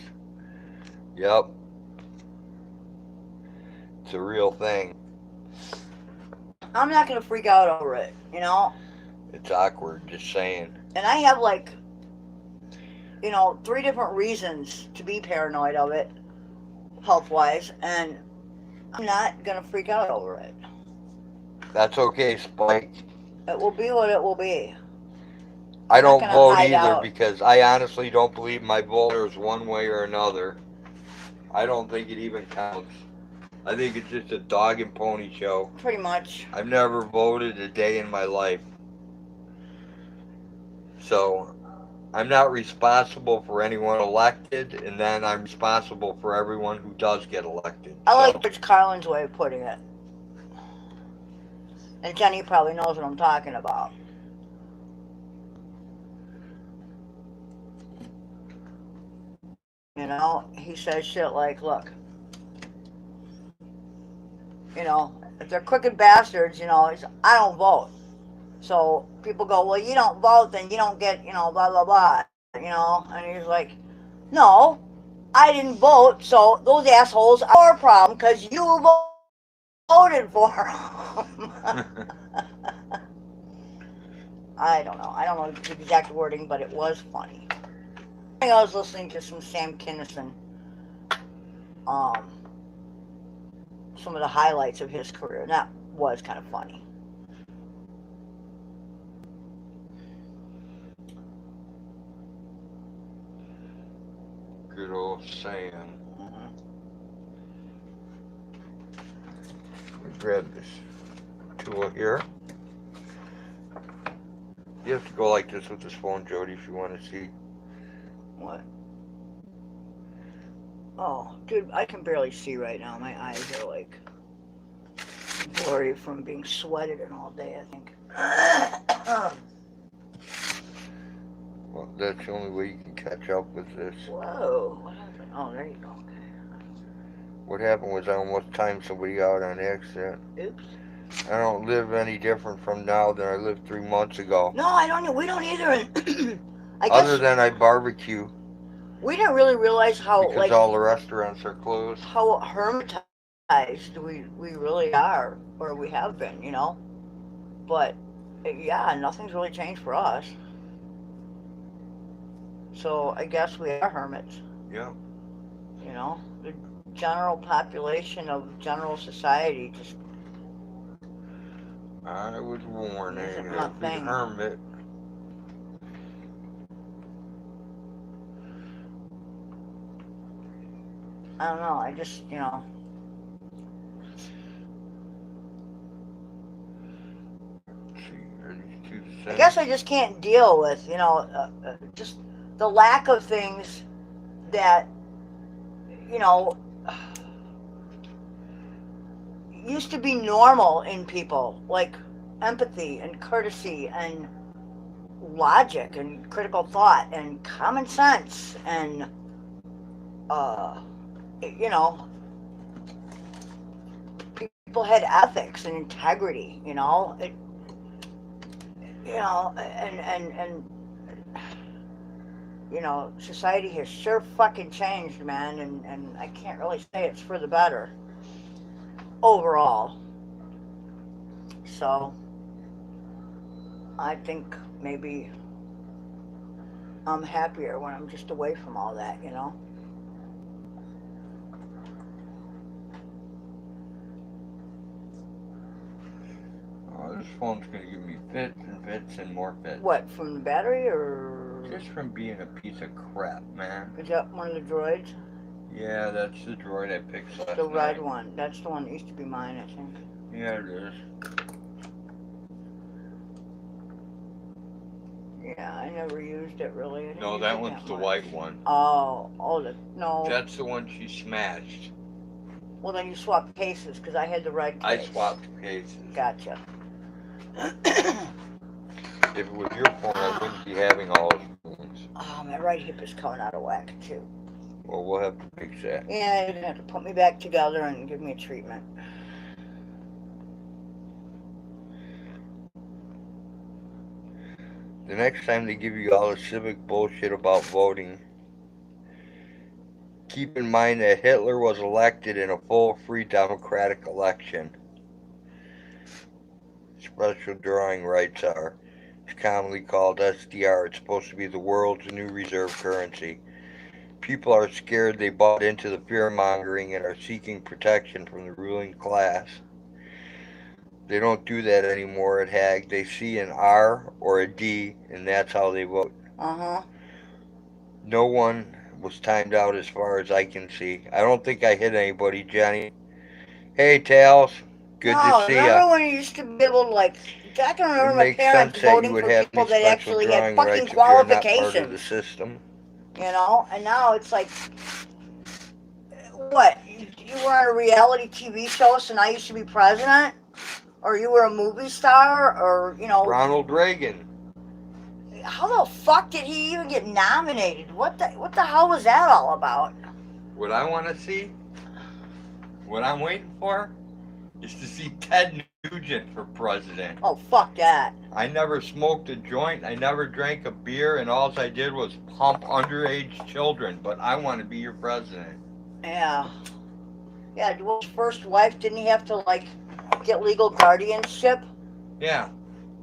Yep, it's a real thing. I'm not gonna freak out over it. It's awkward, just saying. And I have like, three different reasons to be paranoid of it, health wise, and I'm not gonna freak out over it. That's okay, Spike. It will be what it will be. I I'm not don't gonna vote hide either out. because I honestly don't believe my vote is one way or another. I don't think it even counts. I think it's just a dog and pony show. Pretty much. I've never voted a day in my life. So I'm not responsible for anyone elected, and then I'm responsible for everyone who does get elected. I So like George Carlin's way of putting it. And Jenny probably knows what I'm talking about. He says shit like, look, if they're crooked bastards, I don't vote. So people go, well, you don't vote, then you don't get, blah, blah, blah, And he's like, no, I didn't vote, so those assholes are your problem because you voted for them. I don't know. I don't know the exact wording, but it was funny. I was listening to some Sam Kinison, um, some of the highlights of his career, and that was kind of funny. good old saying. Mm-hmm. Grab this tool here. You have to go like this with this phone, Jody, if you want to see. What? Oh, dude, I can barely see right now. My eyes are like blurry from being sweated in all day, I think. Well, that's the only way you can catch up with this. Whoa, what happened? Oh, there you go. What happened was I almost timed somebody out on accident. Okay. Oops. I don't live any different from now than I lived 3 months ago. No, I don't. We don't either. And I Other guess than I barbecue we didn't really realize how because all the restaurants are closed. how hermetized we really are, or we have been, you know. But yeah, nothing's really changed for us. So I guess we are hermits. Yeah. You know, the general population of general society just I was warning isn't my every thing. hermit. I don't know. I just, you know, I guess I just can't deal with, you know, just the lack of things that, you know, used to be normal in people, like empathy and courtesy and logic and critical thought and common sense and, uh, you know, people had ethics and integrity, and you know, society has sure fucking changed, man, and I can't really say it's for the better overall. So I think maybe I'm happier when I'm just away from all that, you know. Oh, this phone's gonna give me fits and fits and more fits. What, from the battery or Just from being a piece of crap, man. is that one of the droids? Yeah, that's the droid I picked last The red night. one. That's the one that used to be mine, I think. Yeah, it is. Yeah, I never used it really. I didn't No, use that it one's the much. white one. No. That's the one she smashed. Well, then you swapped cases because I had the red I case. swapped cases. Gotcha. If it was your phone, I wouldn't be having all those things. Oh, my right hip is coming out of whack too. Well, we'll have to fix that. Yeah, you're gonna have to put me back together and give me a treatment. The next time they give you all the civic bullshit about voting, keep in mind that Hitler was elected in a full, free democratic election. Special drawing rights are. It's commonly called SDR. It's supposed to be the world's new reserve currency. People are scared they bought into the fear mongering and are seeking protection from the ruling class. They don't do that anymore at Hag. They see an R or a D, and that's how they vote. Uh-huh. No one was timed out as far as I can see. I don't think I hit anybody, Jenny. Hey, Tails. Good to No, see ya. remember when you used to be able to, like, I can It remember my makes parents sense that you voting would for have people any that special actually had drawing fucking rights if you're not part of the qualifications, system. you know? And now it's like, what? You were on a reality TV show, so now you should be president? Or you were a movie star? Or, you know, Ronald Reagan. how the fuck did he even get nominated? What the hell was that all about? What I want to see, what I'm waiting for, is to see Ted Nugent for president. Oh, fuck that. I never smoked a joint. I never drank a beer, and all I did was pump underage children. But I want to be your president. Yeah. Yeah, well, his first wife, didn't he have to, like, get legal guardianship? Yeah.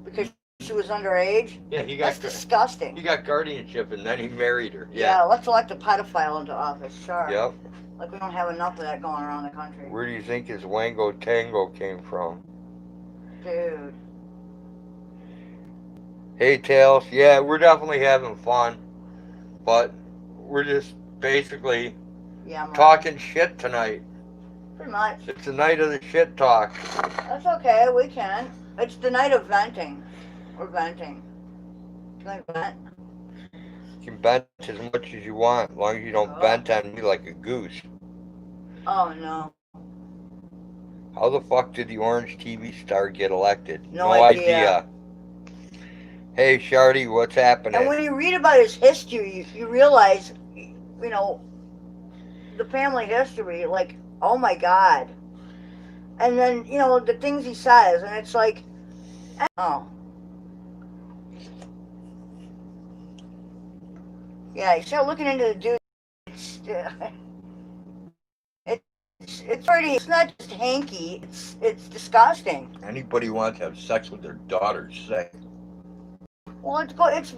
Because she was underage? Yeah, That's disgusting. He got guardianship, and then he married her. Yeah, let's elect a pedophile into office, sure. Yep. Like, we don't have enough of that going around the country. Where do you think his Wango Tango came from? Dude. Hey, Tails. Yeah, we're definitely having fun. But we're just basically talking shit tonight. Pretty much. It's the night of the shit talk. That's okay, we can. It's the night of venting. We're venting. Can I vent? You can vent as much as you want, as long as you don't vent on me like a goose. Oh, no. How the fuck did the orange TV star get elected? No idea. Hey, Shardy, what's happening? And when you read about his history, you realize, you know, the family history, like, oh my God. And then, the things he says, and it's like, oh. Yeah, you start looking into the dude, it's, it's pretty, it's not just hanky, it's disgusting. Anybody who wants to have sex with their daughter's sick. Well, it's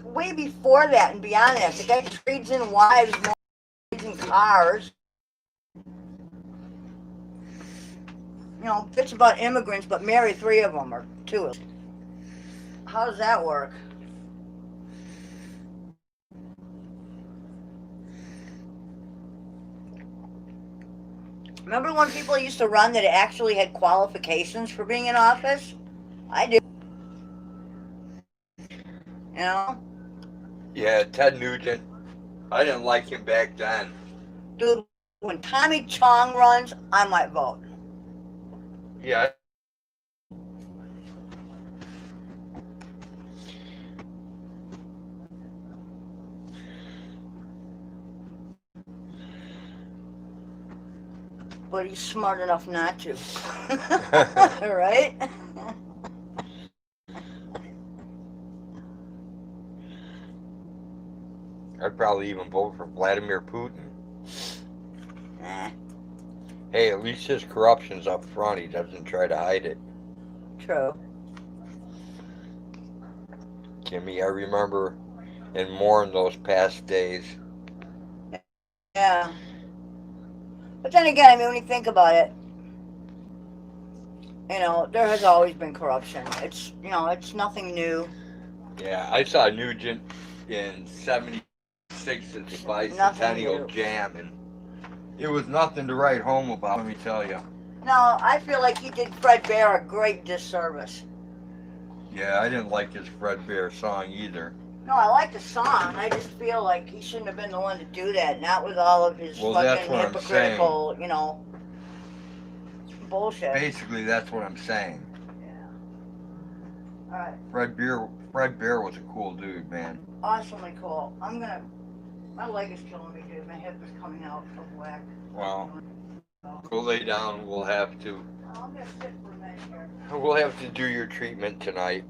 way before that and beyond that. The guy trades in wives, more in cars. Bitch about immigrants, but marry 3 of them or 2. How does that work? Remember when people used to run that actually had qualifications for being in office? I do. You know? Yeah, Ted Nugent. I didn't like him back then. Dude, when Tommy Chong runs, I might vote. Yeah. But he's smart enough not to. Right? I'd probably even vote for Vladimir Putin. Nah. Hey, at least his corruption's up front. He doesn't try to hide it. True. Kimmy, I remember and mourn those past days. Yeah. But then again, I mean, when you think about it, there has always been corruption. It's nothing new. Yeah, I saw Nugent in '76 at the Bicentennial Jam, and it was nothing to write home about, let me tell you. No, I feel like he did Fred Bear a great disservice. Yeah, I didn't like his Fred Bear song either. No, I like the song. I just feel like he shouldn't have been the one to do that, not with all of his fucking hypocritical, bullshit. Basically, that's what I'm saying. Yeah. Alright. Fred Bear was a cool dude, man. Awesomely cool. My leg is killing me, dude. My hip is coming out of whack. Well, go lay down. We'll have to. I'm gonna sit for a minute here. We'll have to do your treatment tonight.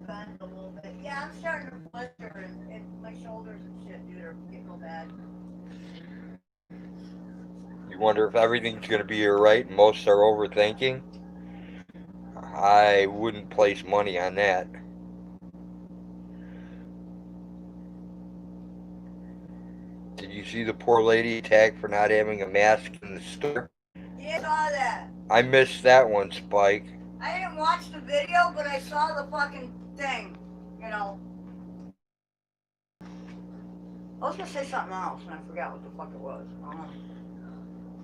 Bend a little bit. Yeah, I'm starting to blister and my shoulders and shit, dude, are getting real bad. You wonder if everything's going to be alright and most are overthinking? I wouldn't place money on that. Did you see the poor lady attacked for not having a mask in the store? Yeah, I saw that. I missed that one, Spike. I didn't watch the video, but I saw the fucking thing, I was gonna say something else, and I forgot what the fuck it was.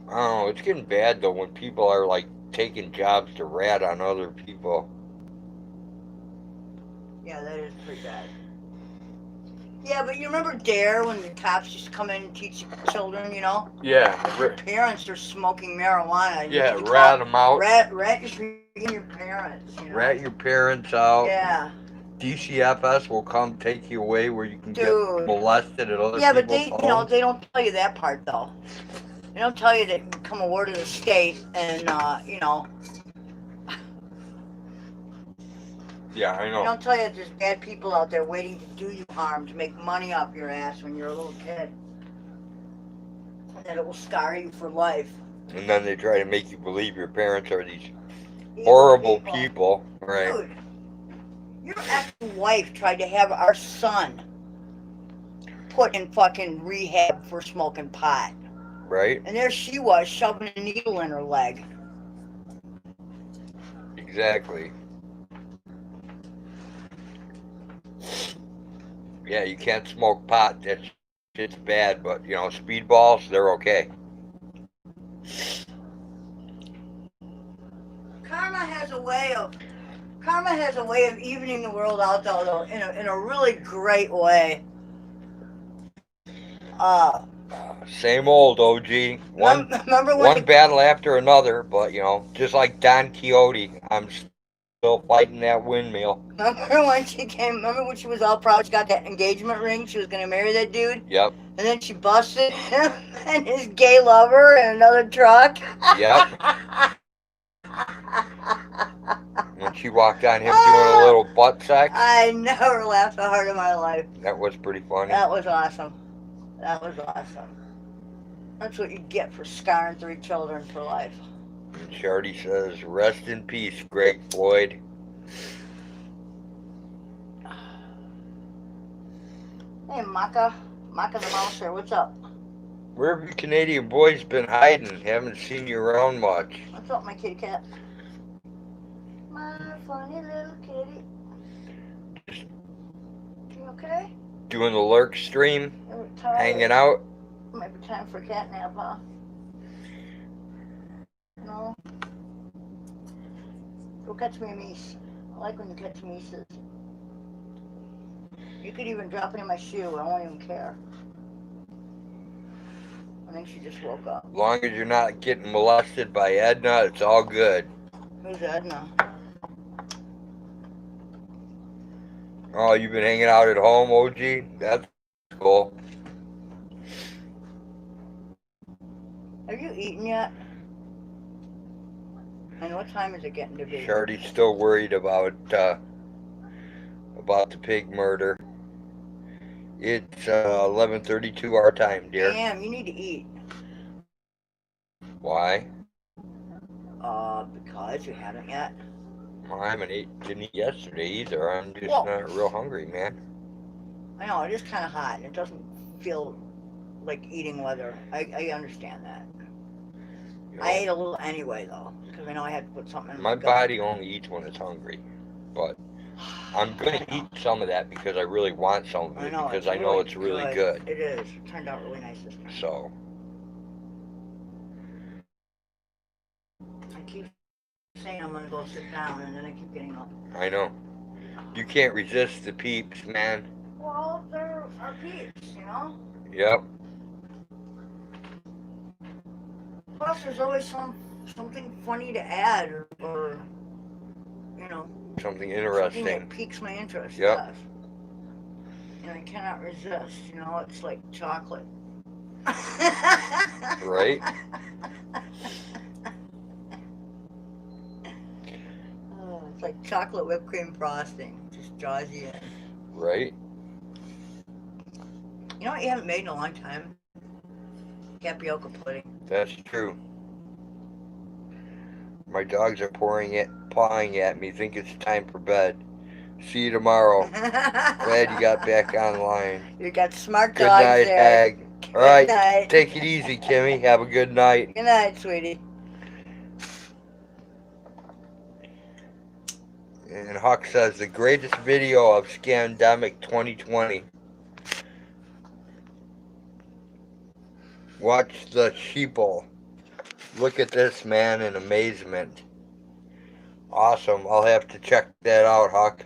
Oh, it's getting bad, though, when people are, like, taking jobs to rat on other people. Yeah, that is pretty bad. Yeah, but you remember DARE when the cops used to come in and teach children, Yeah. Your parents are smoking marijuana. Yeah, rat them out. Rat your parents, Rat your parents out. Yeah. DCFS will come take you away where you can get molested at other people's Yeah, but homes. they don't tell you that part, though. They don't tell you that you become a ward of the state and, Yeah, I know. They don't tell you that there's bad people out there waiting to do you harm, to make money off your ass when you're a little kid. And that it will scar you for life. And then they try to make you believe your parents are these horrible people. Right. Dude, your ex-wife tried to have our son put in fucking rehab for smoking pot. Right. And there she was, shoving a needle in her leg. Exactly. Yeah, you can't smoke pot. That shit's bad, but, speedballs, they're okay. Karma has a way of evening the world out, though, in a really great way. Same old OG. One battle after another, but, just like Don Quixote, I'm still fighting that windmill. Remember when she was all proud she got that engagement ring, she was going to marry that dude? Yep. And then she busted him and his gay lover in another truck? Yep. When she walked on him doing a little butt sex. I never laughed so hard in my life. That was pretty funny. That was awesome. That was awesome. That's what you get for scarring 3 children for life. And Shardy says, "Rest in peace, Greg Floyd." Hey, Maka the Mouser, what's up? Where have you Canadian boys been hiding? Haven't seen you around much. What's up, my kitty cat? My funny little kitty. You okay? Doing the lurk stream, hanging out. Might be time for a cat nap, huh? No? Go catch me a meese. I like when you catch meeses. You could even drop it in my shoe. I won't even care. I think she just woke up. As long as you're not getting molested by Edna, it's all good. Who's Edna? Oh, you've been hanging out at home, OG? That's cool. Have you eaten yet? And what time is it getting to be? Shardy's still worried about the pig murder. It's 11:32 our time, dear. Damn, you need to eat. Why? Because you haven't yet. Well, I didn't eat yesterday either. I'm just not real hungry, man. I know, it is kind of hot. It doesn't feel like eating weather. I understand that. You know, I ate a little anyway, though, because I know I had to put something in my gut. body only eats when it's hungry. But I'm going to eat some of that because I really want some of it, because I know it's really good. It is. It turned out really nice this time. So. I keep saying I'm going to go sit down, and then I keep getting up. I know. You can't resist the peeps, man. Well, they're our peeps, you know? Yep. Plus, there's always something funny to add, or you know, something interesting. Something that piques my interest. Yep. Yes. And I cannot resist. You know, it's like chocolate. Right? Oh, it's like chocolate whipped cream frosting. Just draws you in. Right? You know what you haven't made in a long time? Tapioca pudding. That's true. My dogs are pawing at me, think it's time for bed. See you tomorrow. Glad you got back online. You got smart good dogs night, there. Ag. All right, night. Take it easy, Kimmy. Have a good night. Good night, sweetie. And Huck says, the greatest video of Scandemic 2020. Watch the sheeple. Look at this, man, in amazement. Awesome. I'll have to check that out, Huck.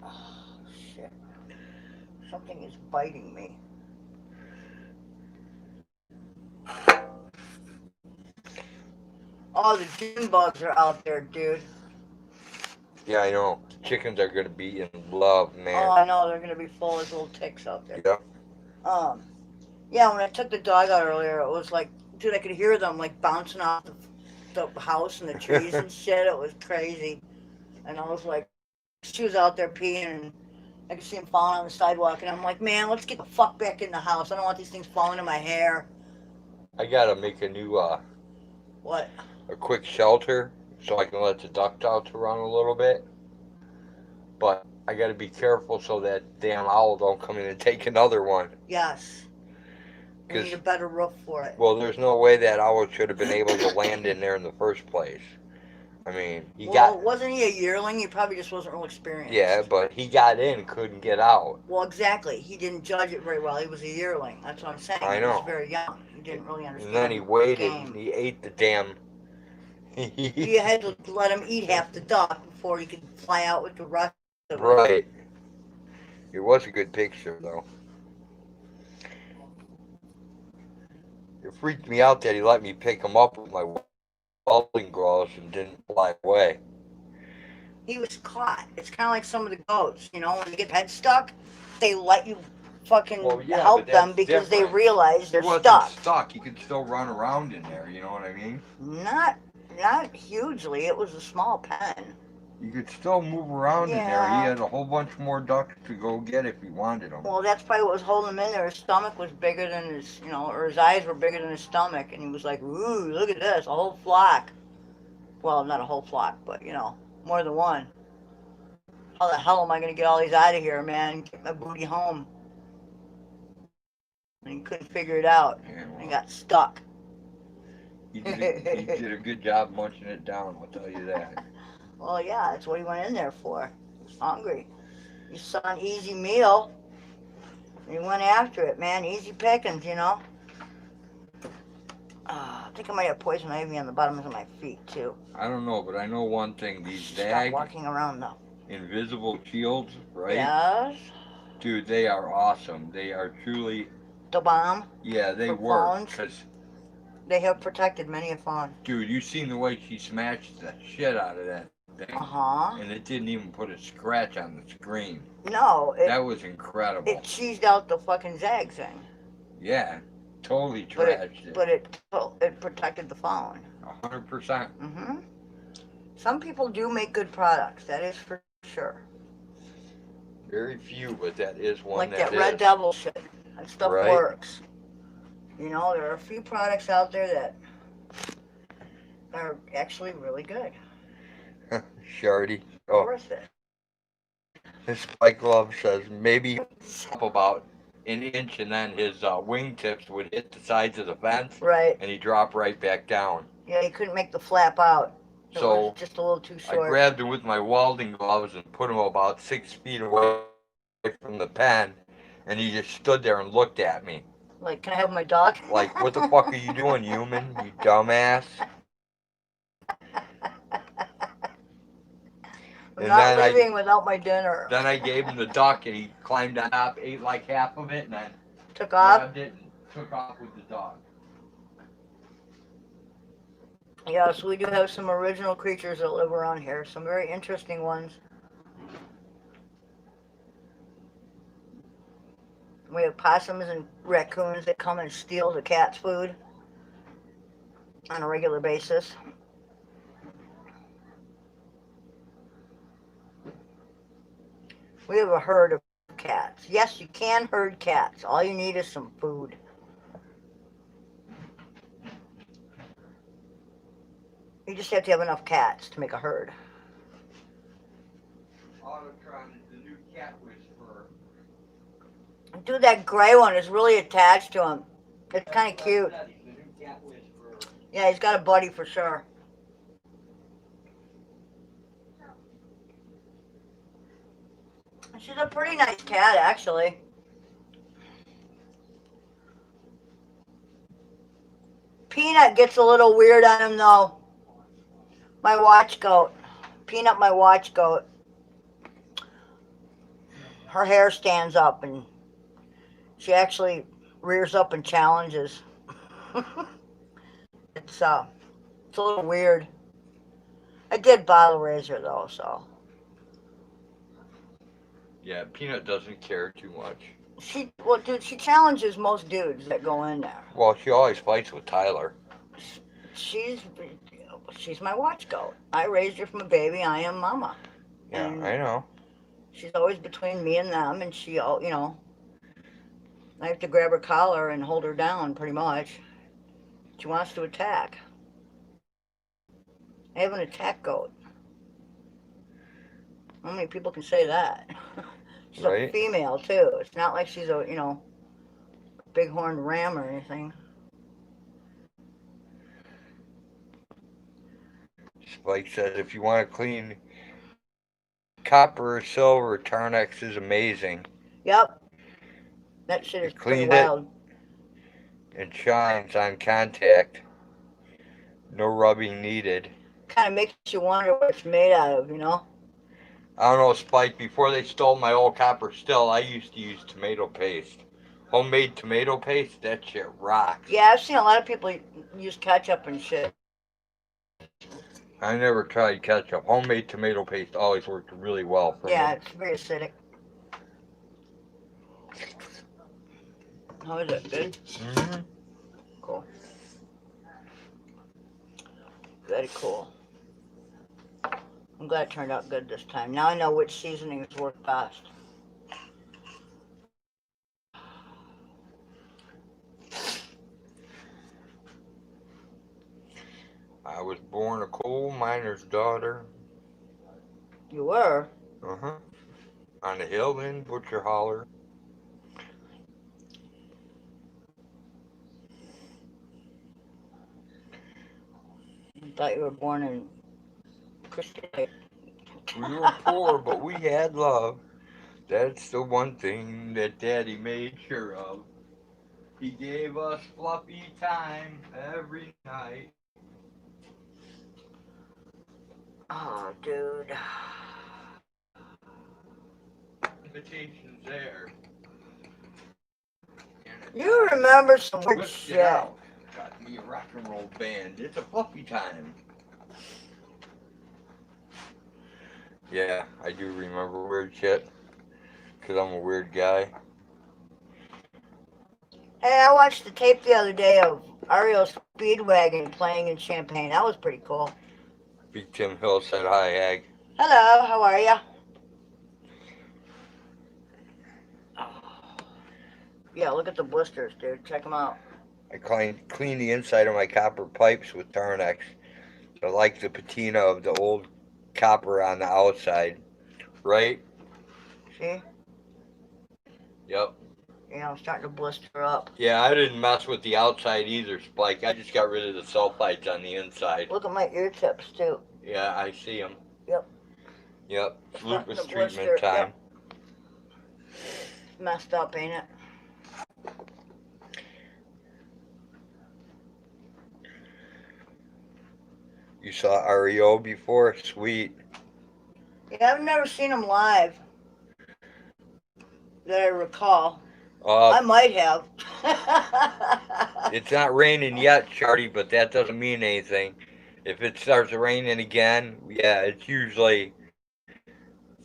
Oh, shit. Something is biting me. Oh, the June bugs are out there, dude. Yeah, I know. Chickens are going to be in love, man. Oh, I know. They're going to be full of little ticks out there. Yeah. Yeah, when I took the dog out earlier, it was like, dude, I could hear them like bouncing off the house and the trees and shit. It was crazy. And I was like, she was out there peeing and I could see him falling on the sidewalk. And I'm like, man, let's get the fuck back in the house. I don't want these things falling in my hair. I got to make a new, what? A quick shelter so I can let the duck out to run a little bit. But I got to be careful so that damn owl don't come in and take another one. Yes. We need a better roof for it. Well, there's no way that owl should have been able to land in there in the first place. I mean, wasn't he a yearling? He probably just wasn't real experienced. Yeah, but he got in, couldn't get out. Well, exactly. He didn't judge it very well. He was a yearling. That's what I'm saying. I know. He was very young. He didn't really understand. And then he waited and he ate the damn... You had to let him eat half the duck before he could fly out with the rest of it. Right. It was a good picture, though. It freaked me out that he let me pick him up with my bowling gloves and didn't fly away. He was caught. It's kind of like some of the goats, you know, when you get head stuck, they let you fucking Well, yeah, but help them that's because they different. realize He they're wasn't stuck. stuck. He could still run around in there. You know what I mean? Not not hugely. It was a small pen. You could still move around in there. He Yeah. had a whole bunch more ducks to go get if he wanted them. Well, that's probably what was holding him in there. His stomach was bigger than his, or his eyes were bigger than his stomach, and he was like, "Ooh, look at this, a whole flock." Well, not a whole flock, but more than one. How the hell am I gonna get all these out of here, man? Get my booty home. And he couldn't figure it out. Yeah, And he well, got stuck. he did a good job munching it down. I'll tell you that. Well, yeah, that's what he went in there for. He was hungry. He saw an easy meal, and he went after it, man. Easy pickings. I think I might have poison ivy on the bottoms of my feet too. I don't know, but I know one thing. These Stop walking around though. invisible shields, right? Yes. Dude, they are awesome. They are truly. The bomb. Yeah, they For work. phones. Cause, They have protected many a phone. dude, you seen the way she smashed the shit out of that thing, Uh-huh. and it didn't even put a scratch on the screen. No, That was incredible. it cheesed out the fucking Zag thing. Yeah, totally But trashed it. it protected the phone. 100%. Mm-hmm. Some people do make good products. That is for sure. Very few, but that is one Like that that Red is. Devil shit. That stuff Right. works. There are a few products out there that are actually really good. Shardy. Oh, Worth it. his spike glove says maybe up about an inch, and then his wingtips would hit the sides of the fence, Right. and he'd drop right back down. Yeah, you couldn't make the flap out. It So was just a little too I short. grabbed him with my welding gloves and put him about 6 feet away from the pen, and he just stood there and looked at me. Like, can I have my dog? Like, what the fuck are you doing, human? You dumbass. I'm not leaving without my dinner. Then I gave him the duck, and he climbed on top, ate like half of it, and then Took off? grabbed it and took off with the dog. Yeah, so we do have some original creatures that live around here. Some very interesting ones. We have possums and raccoons that come and steal the cat's food on a regular basis. We have a herd of cats. Yes, you can herd cats. All you need is some food. You just have to have enough cats to make a herd. Autotron is the new cat whisperer. Dude, that gray one is really attached to him. It's kind of cute. He's the new cat whisperer. Yeah, he's got a buddy for sure. She's a pretty nice cat, actually. Peanut gets a little weird on him, though. My watch goat. Peanut, my watch goat. Her hair stands up, and she actually rears up and challenges. It's a little weird. I did bottle raise her, though, so. Yeah, Peanut doesn't care too much. Dude, she challenges most dudes that go in there. Well, she always fights with Tyler. She's my watch goat. I raised her from a baby. I am mama. Yeah, And I know. she's always between me and them, and I have to grab her collar and hold her down, pretty much. She wants to attack. I have an attack goat. How many people can say that? She's a Right. female, too. It's not like she's a, bighorn ram or anything. Spike says if you want to clean copper or silver, Tarnex is amazing. Yep. That shit is pretty cleaned it. wild. And shines on contact. No rubbing needed. Kind of makes you wonder what it's made out of, I don't know, Spike, before they stole my old copper still, I used to use tomato paste. Homemade tomato paste, that shit rocks. Yeah, I've seen a lot of people use ketchup and shit. I never tried ketchup. Homemade tomato paste always worked really well for Yeah, me. it's very acidic. How is it? Good? Mm-hmm. Cool. Very cool. I'm glad it turned out good this time. Now I know which seasonings work best. I was born a coal miner's daughter. You were? Uh-huh. On a hill in Butcher Holler. I thought you were born in Christian. We were poor, but we had love. That's the one thing that Daddy made sure of. He gave us fluffy time every night. Oh, dude. Invitations there. You remember some weird Whipped it shit. out. Got me a rock and roll band. It's a fluffy time. Yeah, I do remember weird shit. Because I'm a weird guy. Hey, I watched the tape the other day of REO Speedwagon playing in Champaign. That was pretty cool. Big Tim Hill said hi, Hag. Hello, how are ya? Yeah, look at the blisters, dude. Check them out. I clean the inside of my copper pipes with Tarnex. I like the patina of the old copper on the outside. Right? See? Yep. Yeah, I'm starting to blister up. Yeah, I didn't mess with the outside either, Spike. I just got rid of the sulfites on the inside. Look at my ear tips, too. Yeah, I see them. Yep. Yep. Starting Lupus to treatment blister. time. Yep. Messed up, ain't it? You saw REO before? Sweet. Yeah, I've never seen them live that I recall. Uh, I might have. it's not raining yet, Shardy, but that doesn't mean anything. If it starts raining again, yeah, it's usually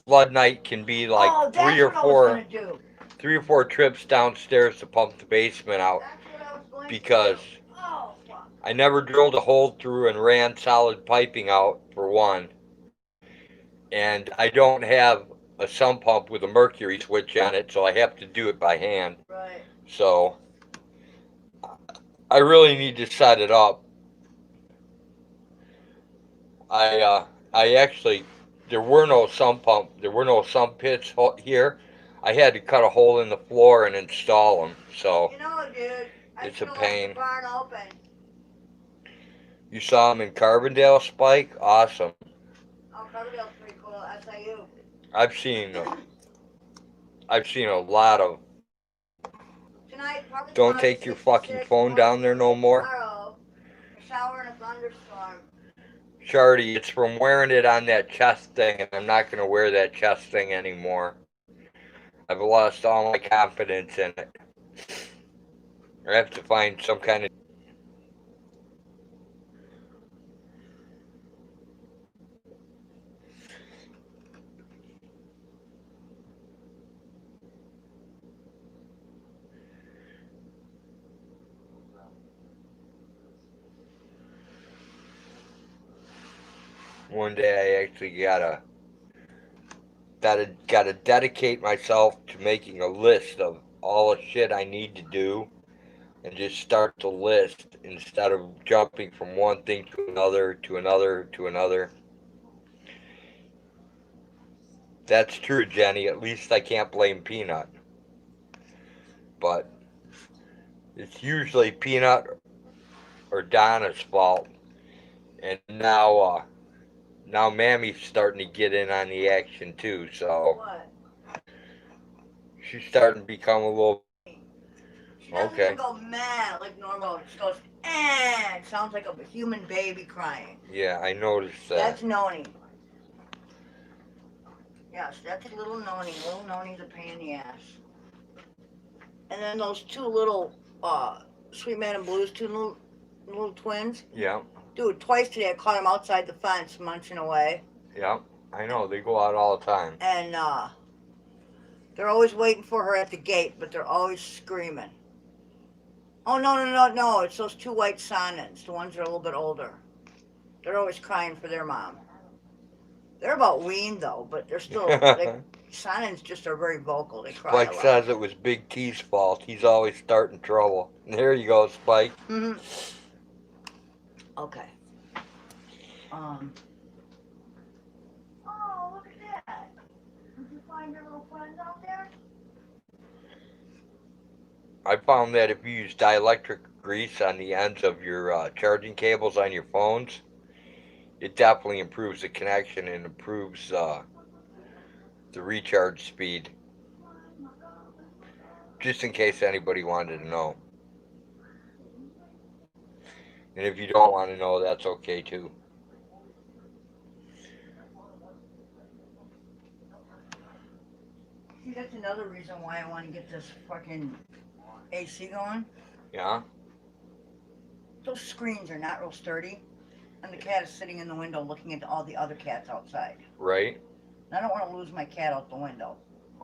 flood night can be like Oh, that's what I was gonna do. 3 or 4 trips downstairs to pump the basement out That's what I was going because to do. Oh, fuck. I never drilled a hole through and ran solid piping out for one, and I don't have a sump pump with a mercury switch on it, so I have to do it by hand. Right. So I really need to set it up. I actually there were no sump pits here. I had to cut a hole in the floor and install them. So You know, dude, I it's a still left the pain. barn open. You saw them in Carbondale, Spike? Awesome. Oh, Coverdale's pretty cool. SIU. I've seen I've seen a lot of. Tonight, probably Don't tomorrow, take your fucking 66, phone down there no more. Tomorrow, a shower and a thunderstorm. Shardy, it's from wearing it on that chest thing, and I'm not going to wear that chest thing anymore. I've lost all my confidence in it. I have to find some kind of. One day I actually gotta dedicate myself to making a list of all the shit I need to do and just start the list instead of jumping from one thing to another to another to another. That's true, Jenny. At least I can't blame Peanut. But it's usually Peanut or Donna's fault. And now Mammy's starting to get in on the action too, so What? she's starting to become a little. She doesn't Okay. even go mad like normal. She goes, eh. It sounds like a human baby crying. Yeah, I noticed that. That's Noni. Yes, that's little Noni. Little Noni's a pain in the ass. And then those two little Sweet Man and Blues, two little twins. Yeah, Dude, twice today I caught them outside the fence munching away. yeah, I know. They go out all the time. And they're always waiting for her at the gate, but they're always screaming. Oh, no, no, no, no. It's those two white Sonnens, the ones that are a little bit older. They're always crying for their mom. They're about weaned though, but they're still like Sonnens just are very vocal. They cry a Spike lot. says it was Big T's fault. He's always starting trouble. And there you go, Spike. Mm-hmm. Okay. Um. Oh, look at that. Did you find your little friends out there? I found that if you use dielectric grease on the ends of your charging cables on your phones, it definitely improves the connection and improves the recharge speed. Just in case anybody wanted to know. And if you don't want to know, that's okay too. See, that's another reason why I want to get this fucking AC going. Yeah? Those screens are not real sturdy, and the cat is sitting in the window looking at all the other cats outside. Right? And I don't want to lose my cat out the window.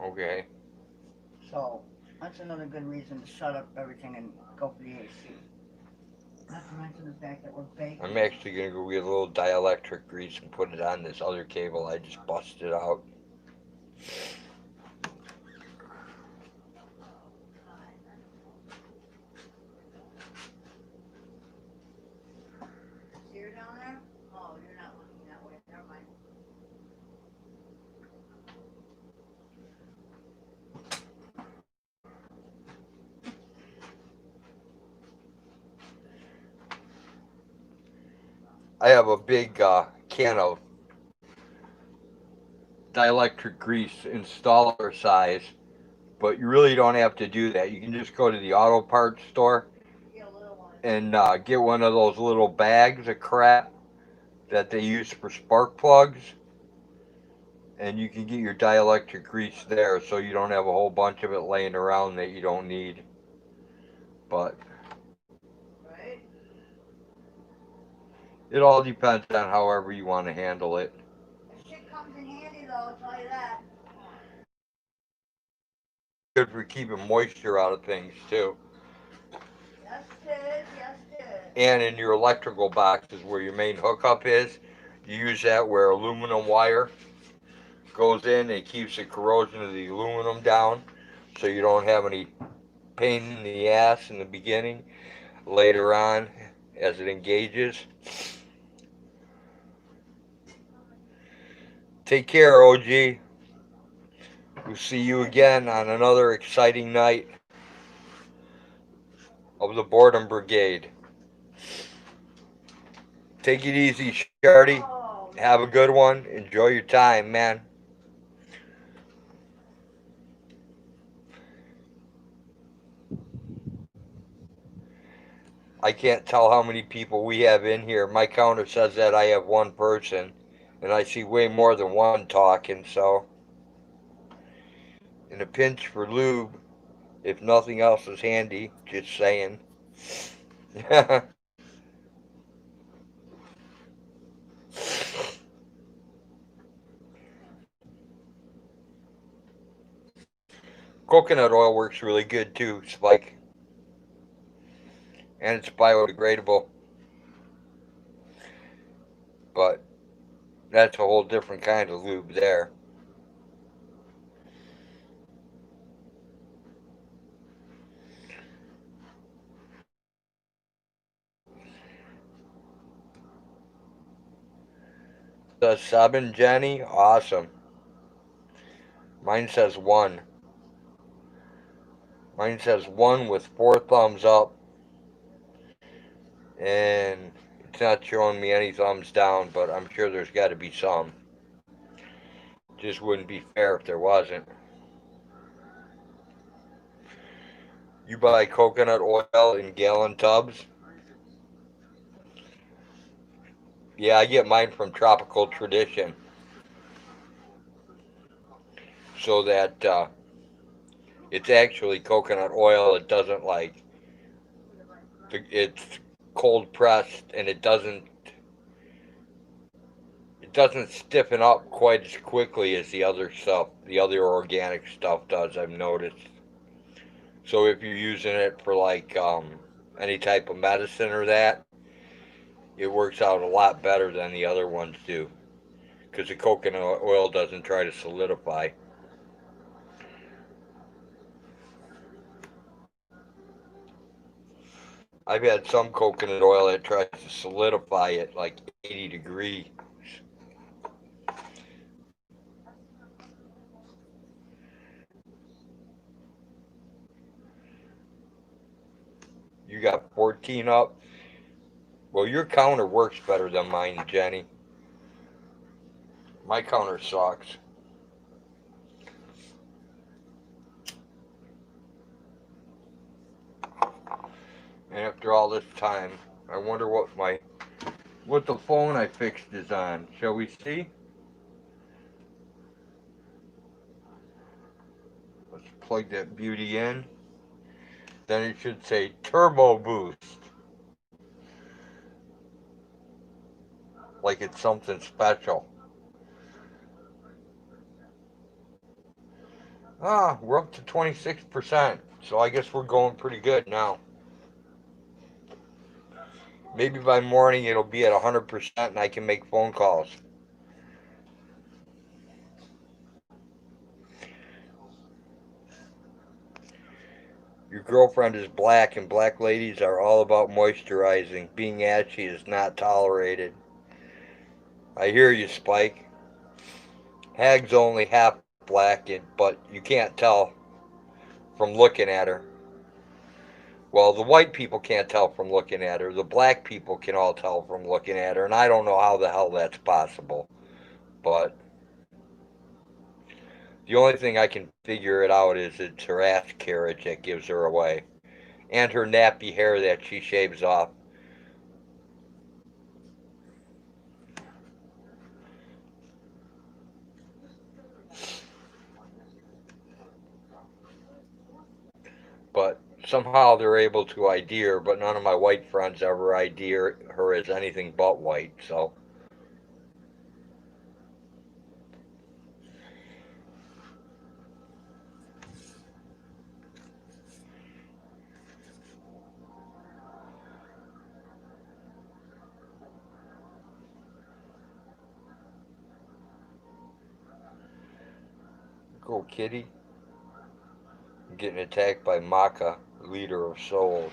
Okay. So that's another good reason to shut up everything and go for the AC. Not to mention the fact that we're baking. I'm actually going to go get a little dielectric grease and put it on this other cable I just busted out. See her down there? Oh, you're not looking that way. Never mind. I have a big can of dielectric grease installer size, but you really don't have to do that. You can just go to the auto parts store Get a little one. and get one of those little bags of crap that they use for spark plugs, and you can get your dielectric grease there so you don't have a whole bunch of it laying around that you don't need. But Right? it all depends on however you want to handle it. That shit comes in handy though, I'll tell you that. Good for keeping moisture out of things too. Yes, it is. Yes, it is. And in your electrical boxes where your main hookup is, you use that where aluminum wire goes in and keeps the corrosion of the aluminum down so you don't have any pain in the ass in the beginning. Later on, as it engages. Take care, OG. We'll see you again on another exciting night of the Boredom Brigade. Take it easy, Shardy. Oh, Have a good one. Enjoy your time, man. I can't tell how many people we have in here. My counter says that I have one person, and I see way more than one talking, so. In a pinch for lube, if nothing else is handy, just saying. Coconut oil works really good too, Spike, and it's biodegradable, but that's a whole different kind of lube there. Says Sabin Jenny, awesome. Mine says one. Mine says one with four thumbs up, and it's not showing me any thumbs down, but I'm sure there's got to be some. Just wouldn't be fair if there wasn't. You buy coconut oil in gallon tubs? Yeah, I get mine from Tropical Tradition, so that it's actually coconut oil. It doesn't like it's cold pressed, and it doesn't stiffen up quite as quickly as the other stuff, the other organic stuff does. I've noticed. So if you're using it for like any type of medicine or that, it works out a lot better than the other ones do. Because the coconut oil doesn't try to solidify. I've had some coconut oil that tries to solidify it like 80 degrees. You got 14 up. Well, your counter works better than mine, Jenny. My counter sucks. And after all this time, I wonder what the phone I fixed is on. Shall we see? Let's plug that beauty in. Then it should say Turbo Boost. Like it's something special. Ah, we're up to 26%. So I guess we're going pretty good now. Maybe by morning it'll be at 100% and I can make phone calls. Your girlfriend is black and black ladies are all about moisturizing. Being ashy is not tolerated. I hear you, Spike. Hag's only half black, but you can't tell from looking at her. Well, the white people can't tell from looking at her. The black people can all tell from looking at her, and I don't know how the hell that's possible. But the only thing I can figure it out is it's her ass carriage that gives her away, and her nappy hair that she shaves off. But somehow they're able to ID her, but none of my white friends ever ID her as anything but white. So go, kitty. I'm getting attacked by Maka, leader of souls.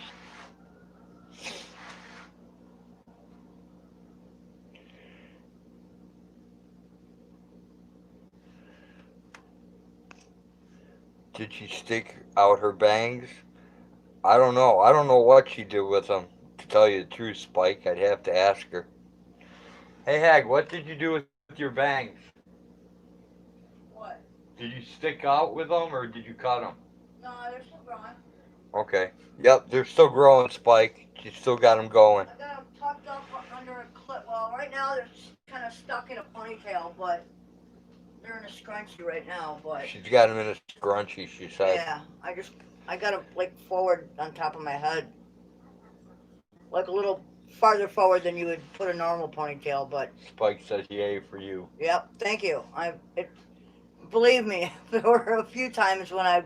Did she stick out her bangs? I don't know. I don't know what she did with them. To tell you the truth, Spike, I'd have to ask her. Hey, Hag, what did you do with your bangs? What? Did you stick out with them or did you cut them? No, they're still growing. Okay. Yep, they're still growing, Spike. She still got them going. I got them tucked up under a clip. Well, right now they're kind of stuck in a ponytail, but they're in a scrunchie right now. But She's got them in a scrunchie, she said. yeah, I got them like forward on top of my head, like a little farther forward than you would put a normal ponytail. But Spike says yay for you. yep, thank you. Believe me, there were a few times when I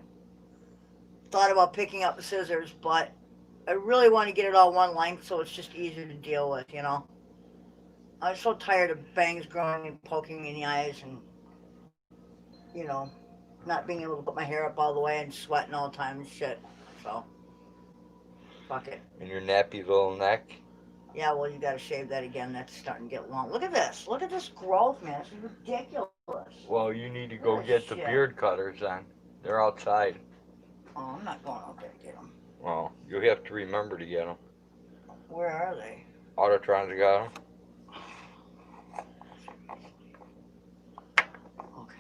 thought about picking up the scissors, but I really want to get it all one length so it's just easier to deal with, you know. I'm so tired of bangs growing and poking me in the eyes and, you know, not being able to put my hair up all the way and sweating all the time and shit. So, fuck it. And your nappy little neck. Yeah, well, you gotta shave that again. That's starting to get long. Look at this. Look at this growth, man. This is ridiculous. Well, you need to go get the beard cutters then. They're outside. Oh, I'm not going out there to get them. Well, you'll have to remember to get them. Where are they? Autotrons got them. Okay.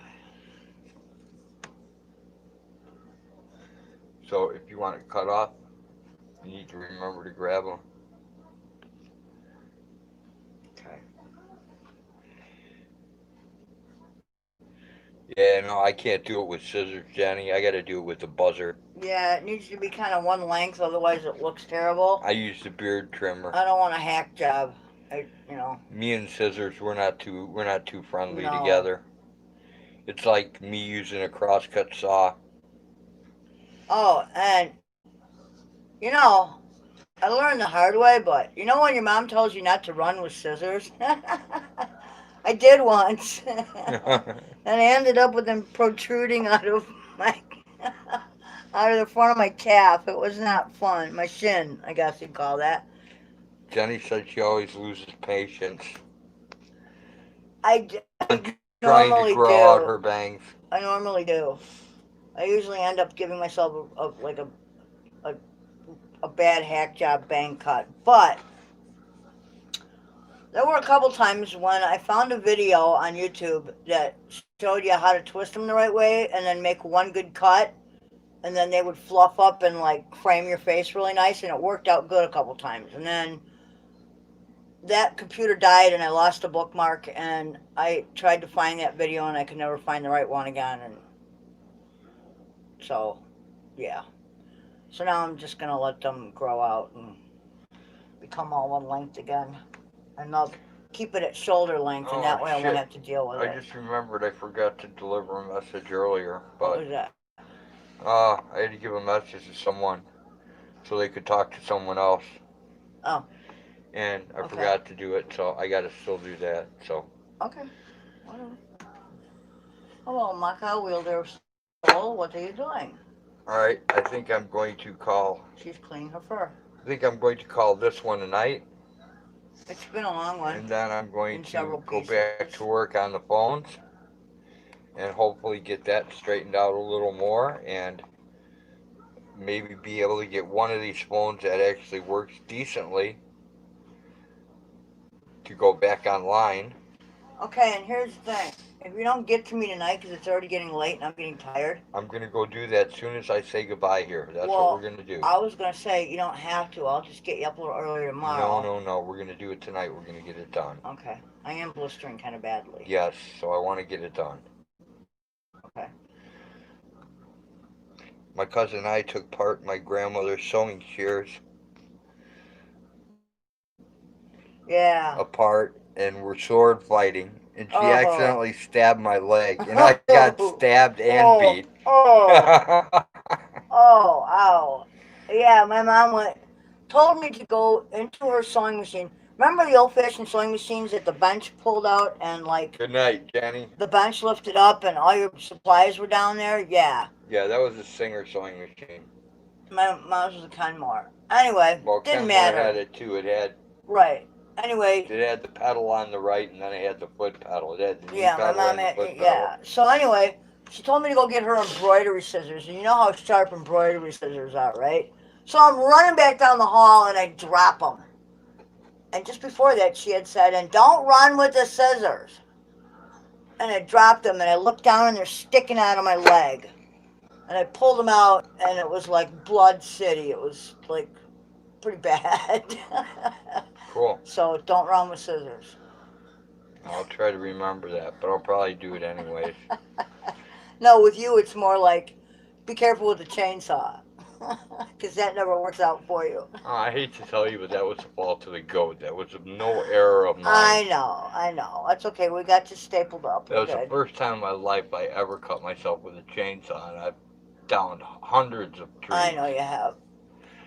So if you want it cut off, you need to remember to grab them. Okay. Yeah, no, I can't do it with scissors, Jenny. I got to do it with the buzzer. Yeah, it needs to be kind of one length, otherwise it looks terrible. I use the beard trimmer. I don't want a hack job. You know. Me and scissors, we're not too friendly No. together. It's like me using a crosscut saw. Oh, and you know, I learned the hard way, but you know when your mom tells you not to run with scissors? I did once. And I ended up with them protruding out of my out of the front of my calf. It was not fun. My shin, I guess you'd call that. Jenny said she always loses patience I when trying to normally grow out her do. bangs. I normally do. I usually end up giving myself a, a bad hack job bang cut. But there were a couple times when I found a video on YouTube that showed you how to twist them the right way and then make one good cut, and then they would fluff up and like frame your face really nice, and it worked out good a couple times. And then that computer died and I lost a bookmark, and I tried to find that video and I could never find the right one again. And so, yeah. So now I'm just gonna let them grow out and become all one length again, and I'll keep it at shoulder length, and Oh that way I won't shit! have to deal with I it. just remembered I forgot to deliver a message earlier, What but was that? I had to give a message to someone so they could talk to someone else, Oh, and I okay, forgot to do it, so I got to still do that. So, okay, whatever. Hello, Maka, wielder of soul. What are you doing? all right, I think I'm going to call. She's cleaning her fur. I think I'm going to call this one tonight, It's been a long one and then I'm going in to several go back pieces. to work on the phones and hopefully get that straightened out a little more, and maybe be able to get one of these phones that actually works decently to go back online. Okay, and here's the thing. If you don't get to me tonight because it's already getting late and I'm getting tired, I'm gonna go do that as soon as I say goodbye here. That's what we're well, gonna do. I was gonna say you don't have to. I'll just get you up a little earlier No, tomorrow. no, no. We're gonna do it tonight. We're gonna get it done. Okay. I am blistering kind of badly. Yes, so I want to get it done. Okay. My cousin and I took part in my grandmother's sewing shears Yeah. apart, and we're sword fighting, and she Oh. accidentally stabbed my leg, and I got stabbed and Oh. beat. Oh. Oh. Ow. Yeah, my mom told me to go into her sewing machine. Remember the old-fashioned sewing machines that the bench pulled out and like Good night, Jenny. the bench lifted up and all your supplies were down there? Yeah. Yeah, that was a Singer sewing machine. My mom's was a Kenmore. Anyway, Well, didn't Kenmore matter. had it too. It had Right. Anyway, the pedal on the right, and then it had the foot pedal. It had the knee yeah, my pedal mom and the had, foot pedal. yeah. So anyway, she told me to go get her embroidery scissors, and you know how sharp embroidery scissors are, right? So I'm running back down the hall, and I drop them. And just before that, she had said, "And don't run with the scissors." And I dropped them, and I looked down, and they're sticking out of my leg. And I pulled them out, and it was like Blood City. It was like pretty bad. Cool. So don't run with scissors. I'll try to remember that, but I'll probably do it anyways. No, with you, it's more like be careful with the chainsaw, because that never works out for you. I hate to tell you, but that was the fault of the goat. That was no error of mine. I know. That's okay. We got you stapled up. That was the first time in my life I ever cut myself with a chainsaw, and I've downed hundreds of trees. I know you have.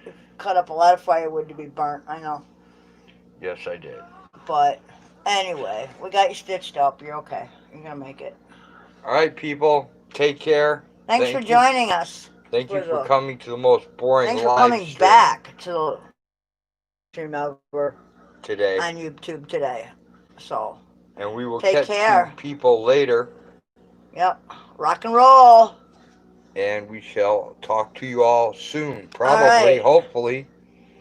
You've cut up a lot of firewood to be burnt. I know. Yes, I did. But anyway, we got you stitched up. You're okay. You're gonna make it. All right, people. Take care. Thanks for joining us. Thank you for coming to the most boring Thanks live for coming stream back to the stream ever today. on YouTube today. So And we will take catch care. you people later. Yep. Rock and roll. And we shall talk to you all soon. Probably, All right. hopefully.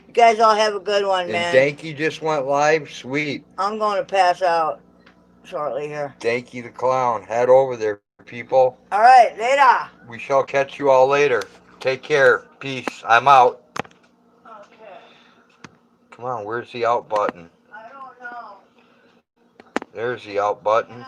You guys all have a good one, man. And Danky just went live. Sweet. I'm going to pass out shortly here. Danky the Clown. Head over there, people. All right, later. We shall catch you all later. Take care. Peace. I'm out. Okay. Come on, where's the out button? I don't know. There's the out button.